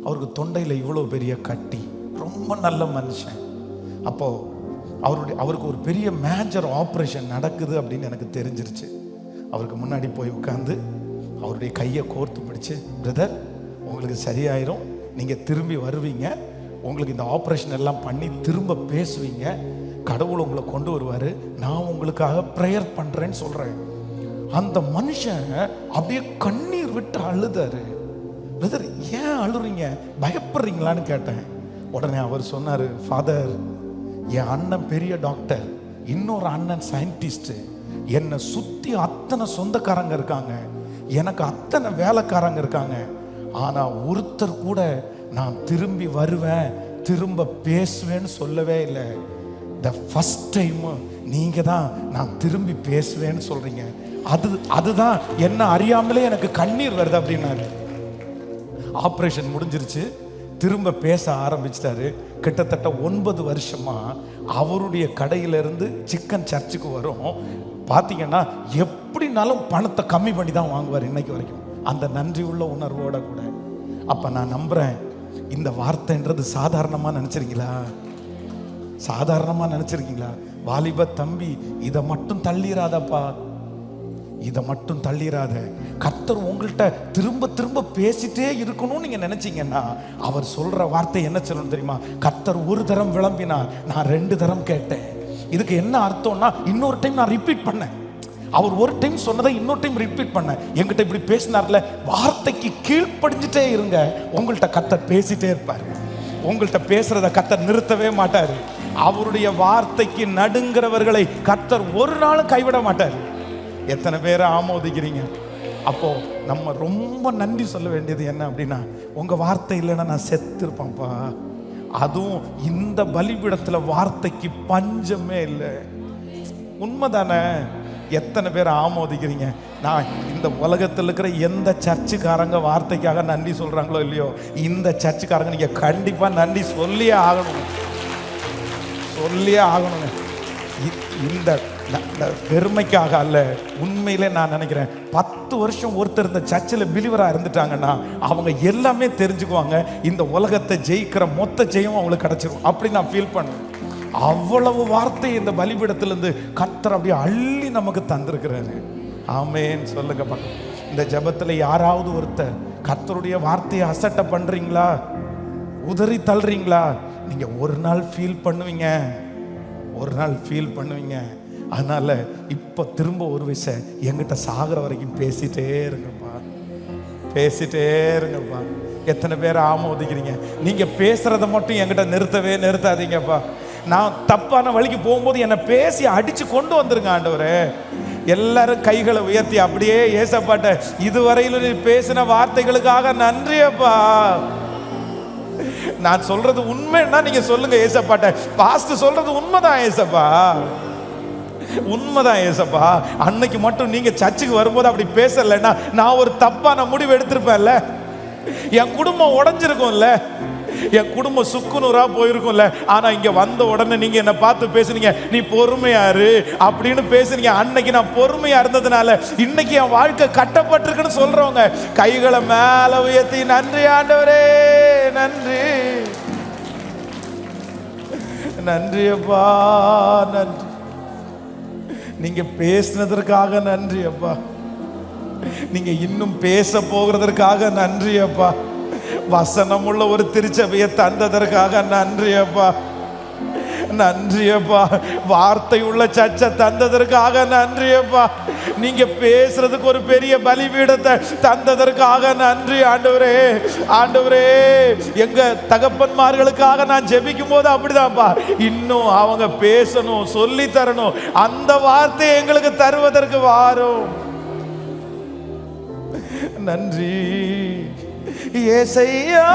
அவருக்கு தொண்டையில் இவ்வளோ பெரிய கட்டி, ரொம்ப நல்ல மனுஷன். அப்போது அவருக்கு ஒரு பெரிய மேஜர் ஆப்ரேஷன் நடக்குது அப்படின்னு எனக்கு தெரிஞ்சிருச்சு. அவருக்கு முன்னாடி போய் உட்காந்து அவருடைய கையை கோர்த்து பிடிச்சு, பிரதர் உங்களுக்கு சரியாயிரும், நீங்கள் திரும்பி வருவீங்க, உங்களுக்கு இந்த ஆப்ரேஷன் எல்லாம் பண்ணி திரும்ப பேசுவீங்க, கடவுள் உங்களை கொண்டு வருவார், நான் உங்களுக்காக ப்ரேயர் பண்ணுறேன்னு சொல்கிறேன். அந்த மனுஷன் அப்படியே கண்ணீர் விட்டு அழுதாரு. பிரதர் ஏன் அழுறீங்க, பயப்படுறீங்களான்னு கேட்டேன். உடனே அவர் சொன்னார், ஃபாதர் என் அண்ணன் பெரிய டாக்டர், இன்னொரு அண்ணன் சயின்டிஸ்ட், என்னை சுற்றி அத்தனை சொந்தக்காரங்க இருக்காங்க, எனக்கு அத்தனை வேலைக்காரங்க இருக்காங்க, ஆனால் ஒருத்தர் கூட நான் திரும்பி வருவேன் திரும்ப பேசுவேன்னு சொல்லவே இல்லை. த ஃபர்ஸ்ட் டைம் நீங்கள் தான் நான் திரும்பி பேசுவேன்னு சொல்கிறீங்க. அதுதான் என்ன அறியாமலே எனக்கு கண்ணீர் வருது அப்படின்னாரு. ஆப்ரேஷன் முடிஞ்சிருச்சு, திரும்ப பேச ஆரம்பிச்சிட்டாரு. கிட்டத்தட்ட 9 வருஷமா அவருடைய கடையிலிருந்து சிக்கன் சர்ச்சுக்கு வரும். பார்த்தீங்கன்னா எப்படினாலும் பணத்தை கம்மி பண்ணி தான் வாங்குவார் இன்னைக்கு வரைக்கும், அந்த நன்றி உள்ள உணர்வோட கூட. அப்போ நான் நம்புகிறேன், இந்த வார்த்தைன்றது சாதாரணமாக நினச்சிருக்கீங்களா? சாதாரணமாக நினச்சிருக்கீங்களா? வாலிப தம்பி, இதை மட்டும் தள்ளிராதப்பா, இதை மட்டும் தள்ளிராத. கர்த்தர் உங்கள்கிட்ட திரும்ப திரும்ப பேசிட்டே இருக்கணும்னு நீங்கள் நினச்சிங்கன்னா அவர் சொல்கிற வார்த்தை என்ன சொல்லணும் தெரியுமா? கர்த்தர் ஒரு தரம் விளம்பினார், நான் 2 தரம் கேட்டேன். இதுக்கு என்ன அர்த்தம்னா, இன்னொரு டைம் நான் ரிப்பீட் பண்ணேன். அவர் ஒரு டைம் சொன்னதை இன்னொரு டைம் ரிப்பீட் பண்ணேன். என்கிட்ட இப்படி பேசினார்ல, வார்த்தைக்கு கீழ்ப்படிஞ்சிட்டே இருங்க, உங்கள்கிட்ட கர்த்தர் பேசிட்டே இருப்பார். உங்கள்கிட்ட பேசுறத கர்த்தர் நிறுத்தவே மாட்டார். அவருடைய வார்த்தைக்கு நடுங்கிறவர்களை கர்த்தர் ஒரு நாளும் கைவிட மாட்டார். எத்தனை பேரை ஆமோதிக்கிறீங்க? அப்போ நம்ம ரொம்ப நன்றி சொல்ல வேண்டியது என்ன அப்படின்னா, உங்க வார்த்தை இல்லைன்னா நான் செத்துருப்பேன்ப்பா. அதுவும் இந்த பலிபீடத்தில் வார்த்தைக்கு பஞ்சமே இல்லை. உண்மைதானே? எத்தனை பேர் ஆமோதிக்கிறீங்க? நான் இந்த உலகத்தில் இருக்கிற எந்த சர்ச்சுக்காரங்க வார்த்தைக்காக நன்றி சொல்றாங்களோ இல்லையோ, இந்த சர்ச்சுக்காரங்க நீங்க கண்டிப்பா நன்றி சொல்லியே ஆகணும், சொல்லியே ஆகணுங்க. இந்த பெருமைக்காக அல்ல, உண்மையிலே நான் நினைக்கிறேன் 10 வருஷம் ஒருத்தர் இந்த சர்ச்சில் பிலிவராக இருந்துட்டாங்கன்னா அவங்க எல்லாமே தெரிஞ்சுக்குவாங்க, இந்த உலகத்தை ஜெயிக்கிற மொத்த ஜெயம் அவங்களுக்கு கிடைச்சிரும். அப்படி நான் ஃபீல் பண்ணுவேன். அவ்வளவு வார்த்தை இந்த பலிபீடத்திலிருந்து கர்த்தர் அப்படியே அள்ளி நமக்கு தந்திருக்கிறாரு. ஆமேன்னு சொல்லுங்க பக்கம். இந்த ஜெபத்தில் யாராவது ஒருத்தர் கர்த்தருடைய வார்த்தையை அசட்டை பண்றீங்களா, உதறி தள்ளுறீங்களா? நீங்க ஒரு நாள் ஃபீல் பண்ணுவீங்க, ஒரு நாள் ஃபீல் பண்ணுவீங்க. அதனால இப்போ திரும்ப ஒரு விஷயம், என்கிட்ட சாகிற வரைக்கும் பேசிட்டே இருங்கப்பா, பேசிட்டே இருங்கப்பா. எத்தனை பேர் ஆமோதிக்கிறீங்க? நீங்க பேசுறத மட்டும் என்கிட்ட நிறுத்தாதீங்கப்பா. நான் தப்பான வழிக்கு போகும்போது என்னை பேசி அடிச்சு கொண்டு வந்துருங்க ஆண்டவரே. எல்லாரும் கைகளை உயர்த்தி அப்படியே ஏசப்பாட்ட, இதுவரையிலும் நீ பேசின வார்த்தைகளுக்காக நன்றியப்பா. நான் சொல்றது உண்மைன்னா நீங்க சொல்லுங்க ஏசப்பாட்ட, பாஸ்டர் சொல்றது உண்மைதான் ஏசப்பா, உண்மைதான் ஏசப்பா. அன்னைக்கு மட்டும் நீங்க சர்ச்சுக்கு வரும்போது அப்படி பேசலைன்னா நான் ஒரு தப்பான முடிவு எடுத்திருப்பேன்ல, என் குடும்பம் உடைஞ்சிருக்கும்ல, என் குடும்பம் சுக்குநூறா போயிருக்கும்ல. ஆனா இங்க வந்த உடனே நீங்க என்ன பார்த்து பேசுனீங்க, நீ பொறுமையாரு அப்படின்னு பேசுனீங்க. அன்னைக்கு நான் பொறுமையா இருந்ததுனால இன்னைக்கு என் வாழ்க்கை கட்டப்பட்டிருக்குன்னு சொல்றவங்க கைகளை மேல உயர்த்தி நன்றி ஆண்டவரே, நன்றி நன்றி அப்பா, நன்றி. நீங்க பேசினதற்காக நன்றி அப்பா, நீங்க இன்னும் பேச போகிறதற்காக நன்றி அப்பா, வசனமுள்ள ஒரு திருச்சபையை தந்ததற்காக நன்றி அப்பா, நன்றி அப்பா, வார்த்தை உள்ள சர்ச்சை தந்ததற்காக நன்றி அப்பா, நீங்க பேசுறதுக்கு ஒரு பெரிய பலிபீடத்தை தந்ததற்காக நன்றி ஆண்டவரே. ஆண்டவரே, எங்க தகப்பன்மார்களுக்காக நான் ஜெபிக்கும் போது அப்படிதான்ப்பா, இன்னும் அவங்க பேசணும், சொல்லி தரணும், அந்த வார்த்தையை எங்களுக்கு தருவதற்கு வாரும். நன்றி ஏசையா,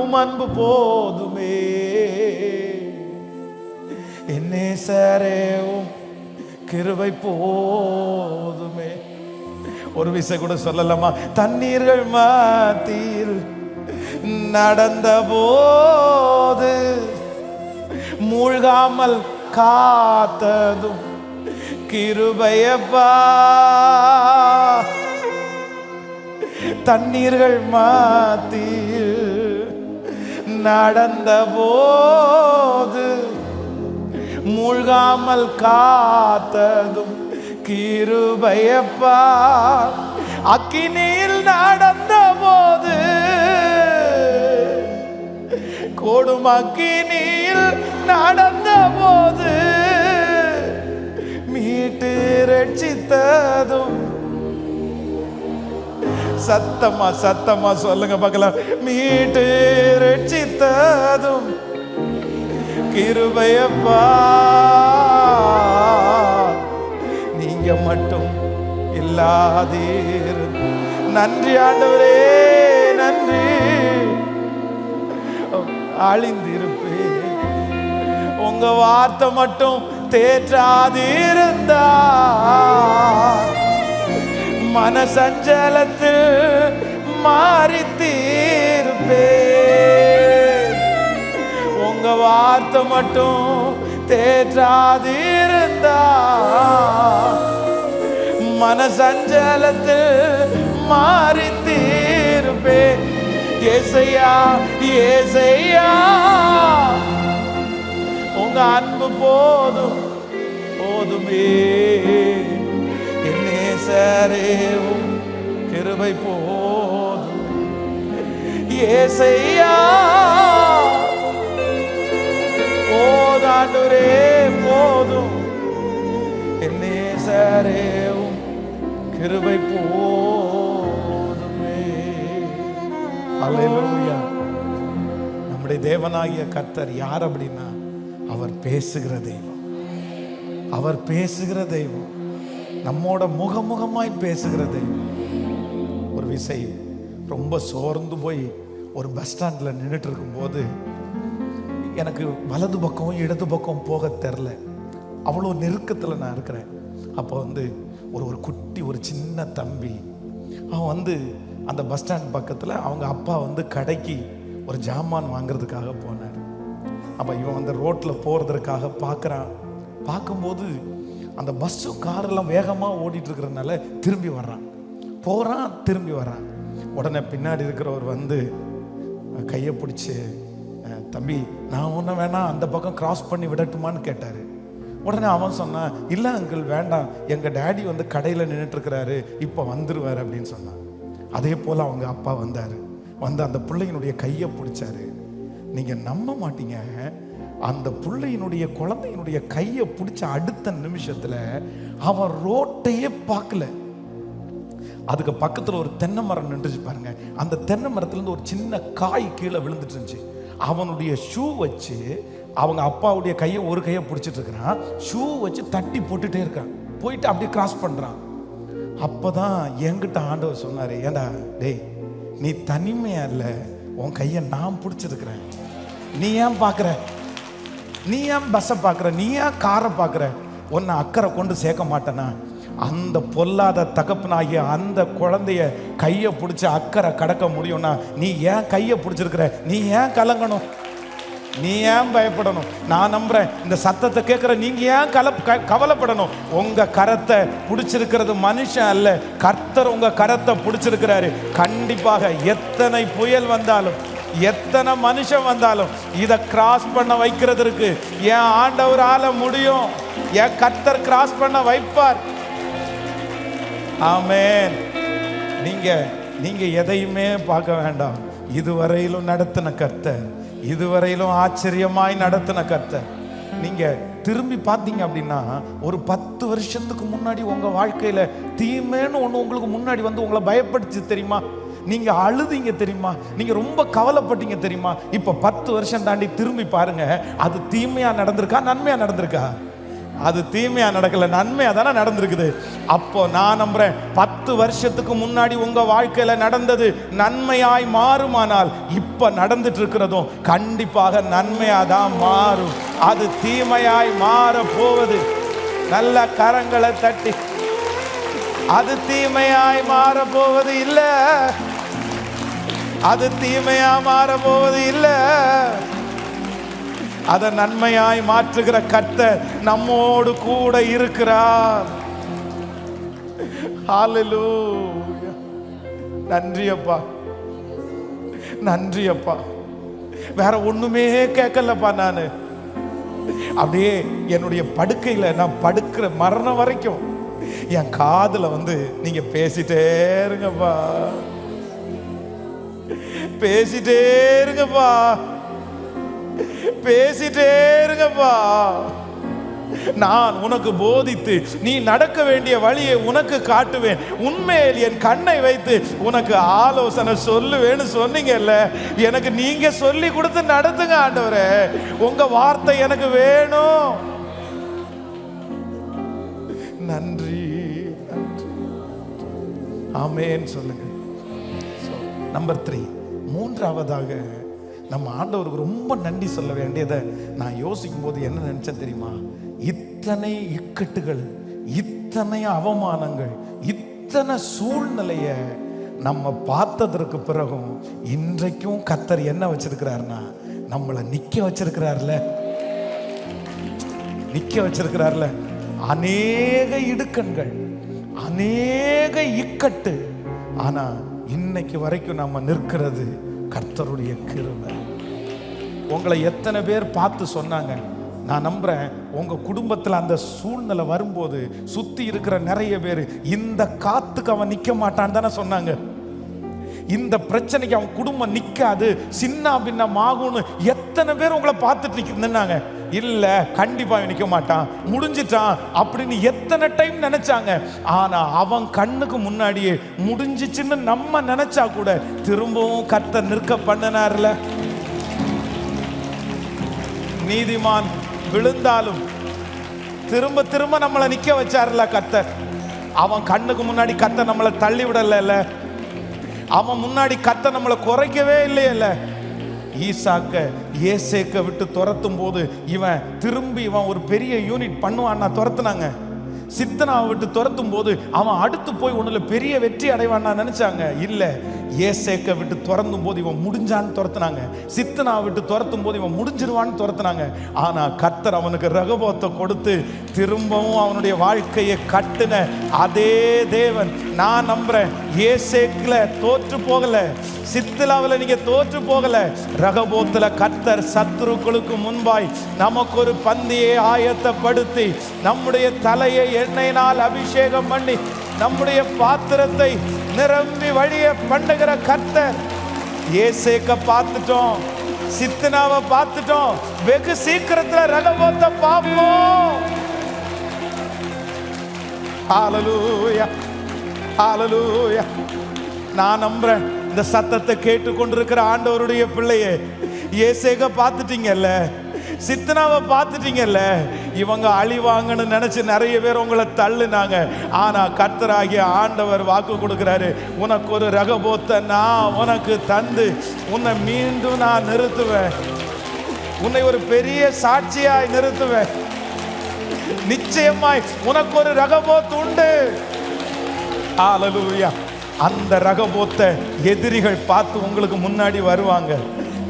உம் அன்பு போதுமே, என்னேசரே உம் கிருபை போதுமே. ஒரு விஷயம் கூட சொல்லலாமா? தண்ணீர்கள் மத்தியில் நடந்த போது மூழ்காமல் காத்ததும் கிருபையப்பா. தண்ணீர்கள் மத்தியில் நடந்த போது மூழ்காமல் காத்ததும் கிருபையப்பா. அக்கினியில் நடந்த போது கோடும் அக்கினியில் நடந்த போது மீட்டு ரட்சித்ததும். சத்தமா சத்தமா சொல்லுங்க பார்க்கலாம். மீட்டு ரட்சித்ததும் கிருபையப்பா. நீங்க மட்டும் இல்லாதீர். நன்றி ஆண்டவரே, நன்றி. அழிந்திருப்பேன் உங்க வார்த்தை மட்டும் தேற்றாதிருந்தா. மனசஞ்சலத்தில் மாறித்தீர்ப்பேன் உங்க வார்த்தை மட்டும் தேற்றாதிருந்தா. மனசஞ்சலத்தில் மாறித்தீர்ப்பேன். ஏசையா ஏசையா உங்க அன்பு போதும் போதுமே. நேசரேவும் கிருபை போதும். ஏசையா போதாண்டவரே போதும். நேசரேவும் கிருபை போதுமே. அல்லேலூயா. நம்முடைய தேவனாகிய கர்த்தர் யார் அப்படின்னா, அவர் பேசுகிற தெய்வம். அவர் பேசுகிற தெய்வம். நம்மோட முகமுகமாய் பேசுகிற தெய்வம். ஒரு விஷயம், ரொம்ப சோர்ந்து போய் ஒரு பஸ் ஸ்டாண்டில் நின்றுட்டு இருக்கும்போது எனக்கு வலது பக்கம் இடது பக்கம் போக தெரில. அவ்வளோ நெருக்கத்தில் நான் இருக்கிறேன். அப்போ ஒரு குட்டி ஒரு சின்ன தம்பி அவன் அந்த பஸ் ஸ்டாண்ட் பக்கத்தில் அவங்க அப்பா கடைக்கு ஒரு ஜாமான் வாங்கிறதுக்காக போனார். அப்போ இவன் ரோட்டில் போகிறதுக்காக பார்க்குறான். பார்க்கும்போது அந்த பஸ்ஸு காரெல்லாம் வேகமாக ஓடிட்டு இருக்கிறதுனால திரும்பி வர்றான். போகிறான், திரும்பி வர்றான். உடனே பின்னாடி இருக்கிறவர் கையை பிடிச்சி, தம்பி நான் ஒன்றும் வேணாம், அந்த பக்கம் கிராஸ் பண்ணி விடட்டுமான்னு கேட்டார். உடனே அவன் சொன்னான், இல்லை அங்கிள் வேண்டாம், எங்கள் டேடி கடையில் நின்றுட்டுருக்கிறாரு, இப்போ வந்துடுவார் அப்படின்னு சொன்னான். அதே போல் அவங்க அப்பா வந்தார். அந்த பிள்ளையினுடைய கையை பிடிச்சாரு. நீங்கள் நம்ப மாட்டீங்க, அந்த பிள்ளையினுடைய குழந்தையினுடைய கையை பிடிச்ச அடுத்த நிமிஷத்தில் அவன் ரோட்டையே பார்க்கல. அதுக்கு பக்கத்தில் ஒரு தென்னை மரம் நின்றுச்சு பாருங்க. அந்த தென்னை மரத்துலேருந்து ஒரு சின்ன காய் கீழே விழுந்துட்டு இருந்துச்சு. அவனுடைய ஷூ வச்சு அவங்க அப்பாவுடைய கையை ஒரு கையை பிடிச்சிட்டு இருக்கிறான். ஷூ வச்சு தட்டி போட்டுட்டே இருக்கான். போயிட்டு அப்படியே கிராஸ் பண்ணுறான். அப்போதான் என்கிட்ட ஆண்டவர் சொன்னார், ஏண்டா டேய், நீ தனிமையா இல்லை, உன் கையை நான் பிடிச்சிருக்கிறேன். நீ ஏன் பார்க்குற? நீ ஏன் பஸ்ஸை பார்க்குற? நீ ஏன் காரை பார்க்குற? உன்னை அக்கறை கொண்டு சேர்க்க மாட்டேனா? அந்த பொல்லாத தகப்பனாகிய அந்த குழந்தைய கையை பிடிச்சி அக்கறை கடக்க முடியும்னா நீ ஏன் கையை பிடிச்சிருக்கிற? நீ ஏன் கலங்கணும்? நீ ஏன் பயப்படணும்? நான் நம்புறேன், இந்த சத்தத்தை கேட்குற நீங்க ஏன் கவலைப்படணும்? உங்க கரத்தை பிடிச்சிருக்கிறது மனுஷன் அல்ல, கர்த்தர் உங்க கரத்தை பிடிச்சிருக்கிறாரு. கண்டிப்பாக எத்தனை புயல் வந்தாலும், எத்தனை மனுஷன் வந்தாலும் இதை கிராஸ் பண்ண வைக்கிறதுக்கு என் ஆண்டவரால முடியும். என் கர்த்தர் கிராஸ் பண்ண வைப்பார். ஆமென். நீங்க எதையுமே பார்க்க வேண்டாம். இதுவரையிலும் நடத்தின கர்த்தர், இதுவரையிலும் ஆச்சரியமாய் நடத்தின கர்த்தர். நீங்க திரும்பி பார்த்தீங்க அப்படின்னா, ஒரு 10 வருஷத்துக்கு முன்னாடி உங்க வாழ்க்கையில தீமைன்னு ஒன்று உங்களுக்கு முன்னாடி உங்களை பயப்படுச்சு தெரியுமா? நீங்க அழுதீங்க தெரியுமா? நீங்க ரொம்ப கவலைப்பட்டீங்க தெரியுமா? இப்ப 10 வருஷம் தாண்டி திரும்பி பாருங்க, அது தீமையா நடந்திருக்கா, நன்மையா நடந்திருக்கா? அது தீமையா நடக்கல, நன்மையா தானே நடந்திருக்குது. அப்போ நான் நம்புறேன், 10 வருஷத்துக்கு முன்னாடி உங்க வாழ்க்கையில நடந்தது நன்மையாய் மாறுமானால் இப்ப நடந்துட்டு இருக்கிறதும் கண்டிப்பாக நன்மையா தான் மாறும். அது தீமையாய் மாற போவது. நல்ல கரங்களை தட்டி அது தீமையாய் மாற போவது இல்ல, அது தீமையா மாற போவது இல்ல. அதை நன்மையாய் மாற்றுகிற கர்த்தர் நம்மோடு கூட இருக்கிறார். ஹல்லேலூயா. நன்றி அப்பா, நன்றி அப்பா. வேற ஒண்ணுமே கேட்கலப்பா. நான் அப்படியே என்னுடைய படுக்கையில நான் படுக்கிற மரணம் வரைக்கும் என் காதுல நீங்க பேசிட்டே இருங்கப்பா, பேசிட்டே இருங்கப்பா, பேசிட்டே இருங்கப்பா. நான் உனக்கு போதித்து நீ நடக்க வேண்டிய வழியை உனக்கு காட்டுவேன், உண்மையில் என் கண்ணை வைத்து உனக்கு ஆலோசனை சொல்லுவேன்னு சொன்னீங்கல்ல. எனக்கு நீங்க சொல்லி கொடுத்து நடத்துங்க ஆண்டவரே. உங்க வார்த்தை எனக்கு வேணும். நன்றி, நன்றி. ஆமென் சொல்லுங்க. நம்பர் 3, மூன்றாவதாக நம்ம ஆண்டவருக்கு ரொம்ப நன்றி சொல்ல வேண்டியதை நான் யோசிக்கும் போது என்ன நினைச்சேன் தெரியுமா? இத்தனை இக்கட்டுகள், இத்தனை அவமானங்கள், இத்தனை சூழ்நிலைய நம்ம பார்த்ததற்கு பிறகும் இன்றைக்கும் கர்த்தர் என்ன வச்சிருக்கிறார்னா நம்மளை நிக்க வச்சிருக்கிறார்ல, நிக்க வச்சிருக்கிறார்ல. அநேக இடுக்கண்கள், அநேக இக்கட்டு, ஆனா இன்னைக்கு வரைக்கும் நம்ம நிற்கிறது கர்த்தருடைய கிருபை. உங்களை எத்தனை பேர் பார்த்து சொன்னாங்க? நான் நம்புறேன் உங்க குடும்பத்தில் அந்த சூழ்நிலை வரும்போது சுத்தி இருக்கிற நிறைய பேர் இந்த காத்துக்கு அவன் நிக்க மாட்டான்னு தானே சொன்னாங்க. இந்த பிரச்சனைக்கு அவன் குடும்பம் நிக்காது, சின்ன பின்னமாகும்னு எத்தனை பேர் உங்களை பார்த்துட்டு நின்னாங்க. இல்ல கண்டிப்பா நிக்க மாட்டான், முடிஞ்சிட்டான் அப்படின்னு எத்தனை டைம் நினைச்சாங்க. ஆனா அவன் கண்ணுக்கு முன்னாடியே முடிஞ்சிச்சுன்னு நம்ம நினைச்சா கூட திரும்பவும் கர்த்தர் நிற்க பண்ணினார்ல. நீதிமான் விழுந்தாலும் திரும்ப திரும்ப நம்மளை நிக்க வச்சார்ல கர்த்தர். அவன் கண்ணுக்கு முன்னாடி கர்த்தர் நம்மளை தள்ளி விடல, அவன் முன்னாடி கர்த்தர் நம்மளை குறைக்கவே இல்லையல்ல. ஈசாக்க ஏசேக்க விட்டு துரத்தும் போது இவன் திரும்பி ஒரு பெரிய யூனிட் பண்ணுவான்னா துரத்துனாங்க. சித்தனாவை விட்டு துரத்தும் போது அவன் அடுத்து போய் ஒண்ணுல பெரிய வெற்றி அடைவான்னா நினைச்சாங்க. இல்ல, ஏசேக்க விட்டு துரத்தும் போது இவன் முடிஞ்சான்னு துரத்துனாங்க. சித்தனாவை விட்டு துரத்தும் போது இவன் முடிஞ்சிருவான்னு துரத்துனாங்க. ஆனா கர்த்தர் அவனுக்கு ரகபோத்தை கொடுத்து திரும்பவும் அவனுடைய வாழ்க்கையை கட்டுன அதே தேவன். நான் நம்புறேன் ஏசேக்ல தோற்று போகல, சித்தலாவில் நீங்க தோற்று போகல. ரகபோத்துல கர்த்தர் சத்துருக்களுக்கு முன்பாய் நமக்கு ஒரு பந்தியை ஆயத்தப்படுத்தி நம்முடைய தலையை எண்ணெயினால் அபிஷேகம் பண்ணி நம்முடைய பாத்திரத்தை நிரம்பி வழிய பண்ணுகிற கர்த்தர். ஏசேக்க பார்த்துட்டோம், சித்தனாவை பார்த்துட்டோம், வெகு சீக்கிரத்துல ரகபோத்தை பார்ப்போம். ஹல்லேலூயா, ஹல்லேலூயா. நான் நம்புறேன் இந்த சத்தத்தை கேட்டு கொண்டிருக்கிற ஆண்டவருடைய பிள்ளையே, ஏசேக்க பார்த்துட்டீங்கல்ல, சித்தனாவை பார்த்துட்டீங்கல்ல. இவங்க அழிவாங்கன்னு நினைச்சு நிறைய பேர் உங்களை தள்ளுனாங்க. ஆனா கர்த்தராகிய ஆண்டவர் வாக்கு கொடுக்கிறாரு, உனக்கு ஒரு ரகபோத்தை நான் உனக்கு தந்து உன்னை மீண்டும் நான் நிறுத்துவேன், உன்னை ஒரு பெரிய சாட்சியாய் நிறுத்துவேன். நிச்சயமாய் உனக்கு ஒரு ரகபோத் உண்டு. ஹல்லேலூயா. அந்த ரகபோத்தை எதிரிகள் பார்த்து உங்களுக்கு முன்னாடி வருவாங்க,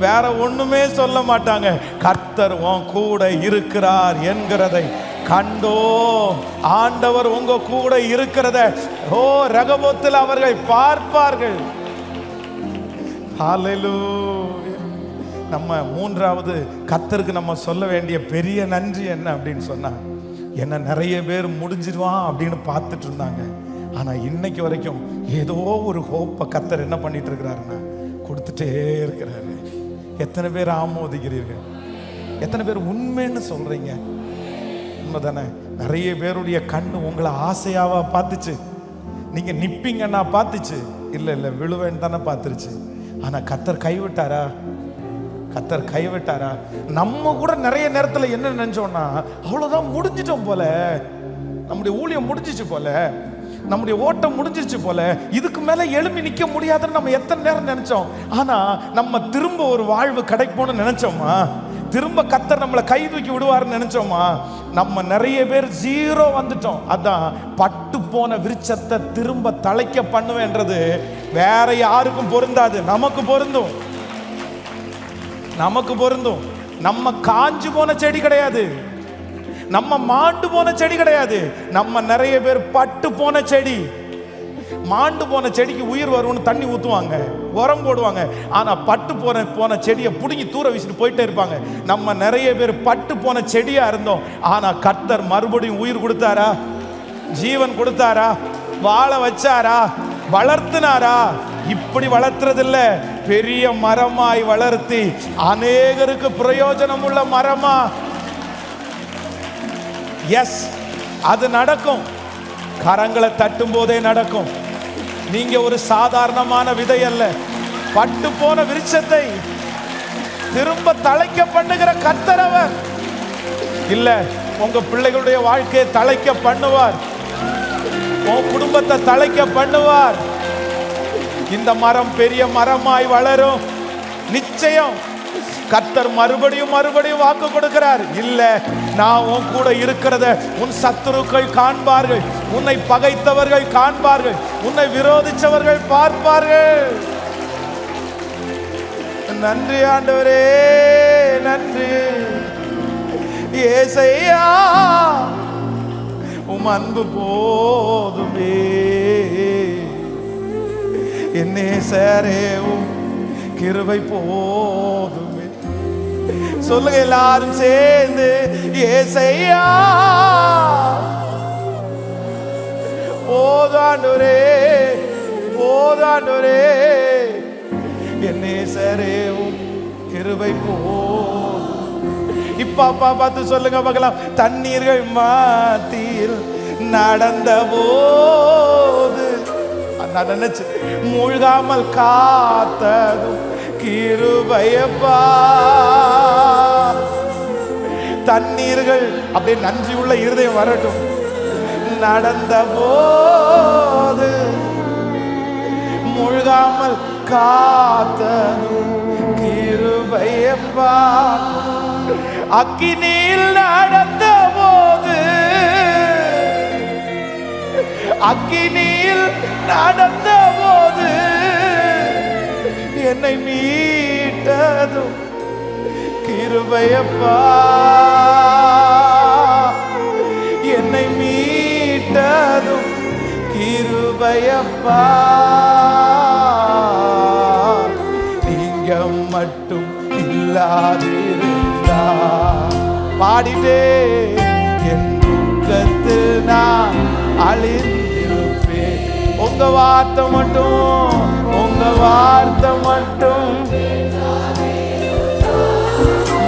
வேற ஒண்ணுமே சொல்ல மாட்டாங்க. கர்த்தர் உன் கூட இருக்கிறார் என்கிறதை கண்டோ, ஆண்டவர் உங்க கூட இருக்கிறத ரகபோத்தில் அவர்கள் பார்ப்பார்கள். ஹல்லேலூயா. நம்ம மூன்றாவது கர்த்தருக்கு நம்ம சொல்ல வேண்டிய பெரிய நன்றி என்ன அப்படின்னு சொன்னா, என்ன நிறைய பேர் முடிஞ்சிருவான் அப்படின்னு பார்த்துட்டு இருந்தாங்க. ஆனா இன்னைக்கு வரைக்கும் ஏதோ ஒரு ஹோப்பை கர்த்தர் என்ன பண்ணிட்டு இருக்கிறாருன்னா கொடுத்துட்டே இருக்கிறாரு. எத்தனை பேர் ஆமோதிக்கிறீர்கள்? எத்தனை பேர் உண்மைன்னு சொல்றீங்க? உண்மைதானே? நிறைய பேருடைய கண்ணு உங்களை ஆசையாவா பார்த்துச்சு, நீங்க நிப்பீங்கன்னா பார்த்துச்சு, இல்ல இல்ல விழுவேன்னு தானே பார்த்துருச்சு. ஆனா கர்த்தர் கைவிட்டாரா? கர்த்தர் கைவிட்டாரா? நம்ம கூட நிறைய நேரத்துல என்ன நினைச்சோம்னா, அவ்வளவுதான் முடிஞ்சிட்டோம் போல, நம்முடைய ஊழியம் முடிஞ்சிச்சு போல, நம்முடைய ஓட்டம் முடிஞ்சிருச்சு போல, இதுக்கு மேல எழுப்பி நிக்க முடியாதுன்னு நம்ம எத்தனை நேரம் நினைச்சோம். ஆனா நம்ம திரும்ப ஒரு வாழ்வு கிடைக்கும்னு நினைச்சோமா? திரும்ப கர்த்தர் நம்மளை கை தூக்கி விடுவாருன்னு நினைச்சோமா? நம்ம நிறைய பேர் ஜீரோ வந்துட்டோம். அதான் பட்டு போன விருட்சத்தை திரும்ப தழைக்க பண்ணுவேன்றது வேற யாருக்கும் பொருந்தாது, நமக்கு பொருந்தும். நமக்கு பொருந்தும். நம்ம காஞ்சு போன செடி கிடையாது, நம்ம மாண்டு போன செடி கிடையாது. நம்ம நிறைய பேர் பட்டு போன செடி. மாண்டு போன செடிக்கு உயிர் வரும்னு தண்ணி ஊற்றுவாங்க, உரம் போடுவாங்க. ஆனால் பட்டு போன செடியை பிடுங்கி தூர வீசிட்டு போயிட்டே இருப்பாங்க. நம்ம நிறைய பேர் பட்டு போன செடியா இருந்தோம். ஆனால் கர்த்தர் மறுபடியும் உயிர் கொடுத்தாரா? ஜீவன் கொடுத்தாரா? வாழ வச்சாரா? வளர்த்தினாரா? இப்படி வளர்த்துறதில்ல, பெரிய மரமாய் வளர்த்தி அநேகருக்கு பிரயோஜனம் உள்ள மரமா. எஸ், அது நடக்கும். கரங்களை தட்டும் போதே நடக்கும். நீங்க ஒரு சாதாரணமான விதை அல்ல, பட்டு போன விருட்சத்தை திரும்ப தழைக்க பண்ணுகிற கர்த்தர் அவர். இல்ல, உங்க பிள்ளைகளுடைய வாழ்க்கையை தழைக்க பண்ணுவார், உன் குடும்பத்தை தழைக்க பண்ணுவார். இந்த மரம் பெரிய மரமாய் வளரும். நிச்சயம் கர்த்தர் மறுபடியும் வாக்கு கொடுக்கிறார். இல்ல, நான் உன் கூட இருக்கிறத உன் சத்துருக்கள் காண்பார்கள், உன்னை பகைத்தவர்கள் காண்பார்கள், உன்னை விரோதிச்சவர்கள் பார்ப்பார்கள். நன்றி ஆண்டவரே, நன்றி ஏசையா, உம் அன்பு போதுமே. என்னே சாரே, உம் கிருபை போதுமே. சொல்லுங்க எல்லாரும் சேர்ந்து, ஏசையா போதாண்டவரே, போதாண்டவரே, என்னே சாரே, உம் கிருபை போதும். இப்ப அப்பா பார்த்து சொல்லுங்க பார்க்கலாம். தண்ணீர்கள் மாத்தியில் நடந்த போது நான் நினைச்சு மூழ்காமல் காத்ததும் கிருபையப்பா. தண்ணீர்கள் அப்படியே நன்றி உள்ள இருதயம் வரட்டும். நடந்த போது மூழ்காமல் காத்ததும் கிருபையப்பா. அக்கினியில் நடந்த போது, அக்கினியில் நடந்த போது என்னை மீட்டதும் கிருபையப்பா. என்னை மீட்டதும் கிருபையப்பா. நீங்க மட்டும் இல்லாதிருந்தா பாடிட்டே என் துக்கத்து நான் அழிந்திருப்பேன். உங்க வார்த்தை மட்டும், உங்க வார்த்தை மட்டும்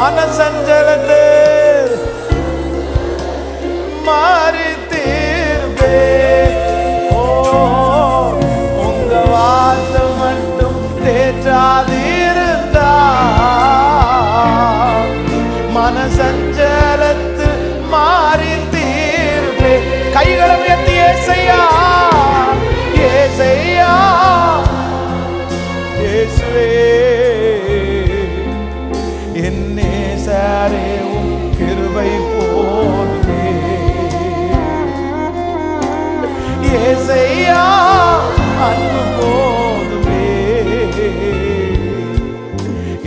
மனசஞ்சலத்து மாறி தீர்வே. ஓ, உங்க வார்த்தை மட்டும் தேற்றாதிருந்தா மனசஞ்சலத்து மாறி தீர்வே. கைகளை உயர்த்தி ஏசையா, ஏசையா, இயேசுவே, என்னே சாரே, உம் கிருபை போதுமே. ஏசையா, அன்பு போதுமே.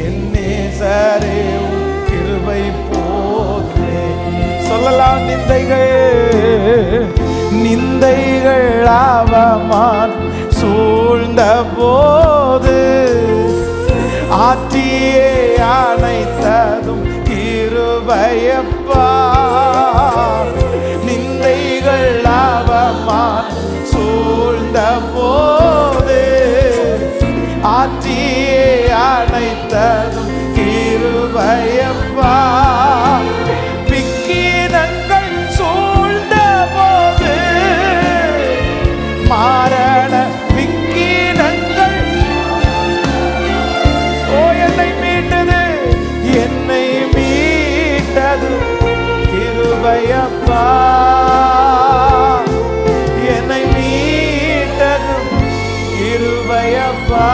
என்னே சாரே, உம் கிருபை போதுமே. சொல்லலாம் நிந்தைகள், நிந்தைகள் அவமான் சூழ்ந்த போது ஆற்றியே அணைத்ததும் கிருபையப்பா. நிந்தைகள் அவமான் சூழ்ந்த போது ஆற்றியே அணைத்ததும் கிருபையப்பா. பிக்கினங்கள் சூழ்ந்த போது, மாரண விக்கினங்கள், ஓ என்னை மீட்டது, என்னை மீட்டது கிருபையப்பா. என்னை மீட்டது கிருபையப்பா.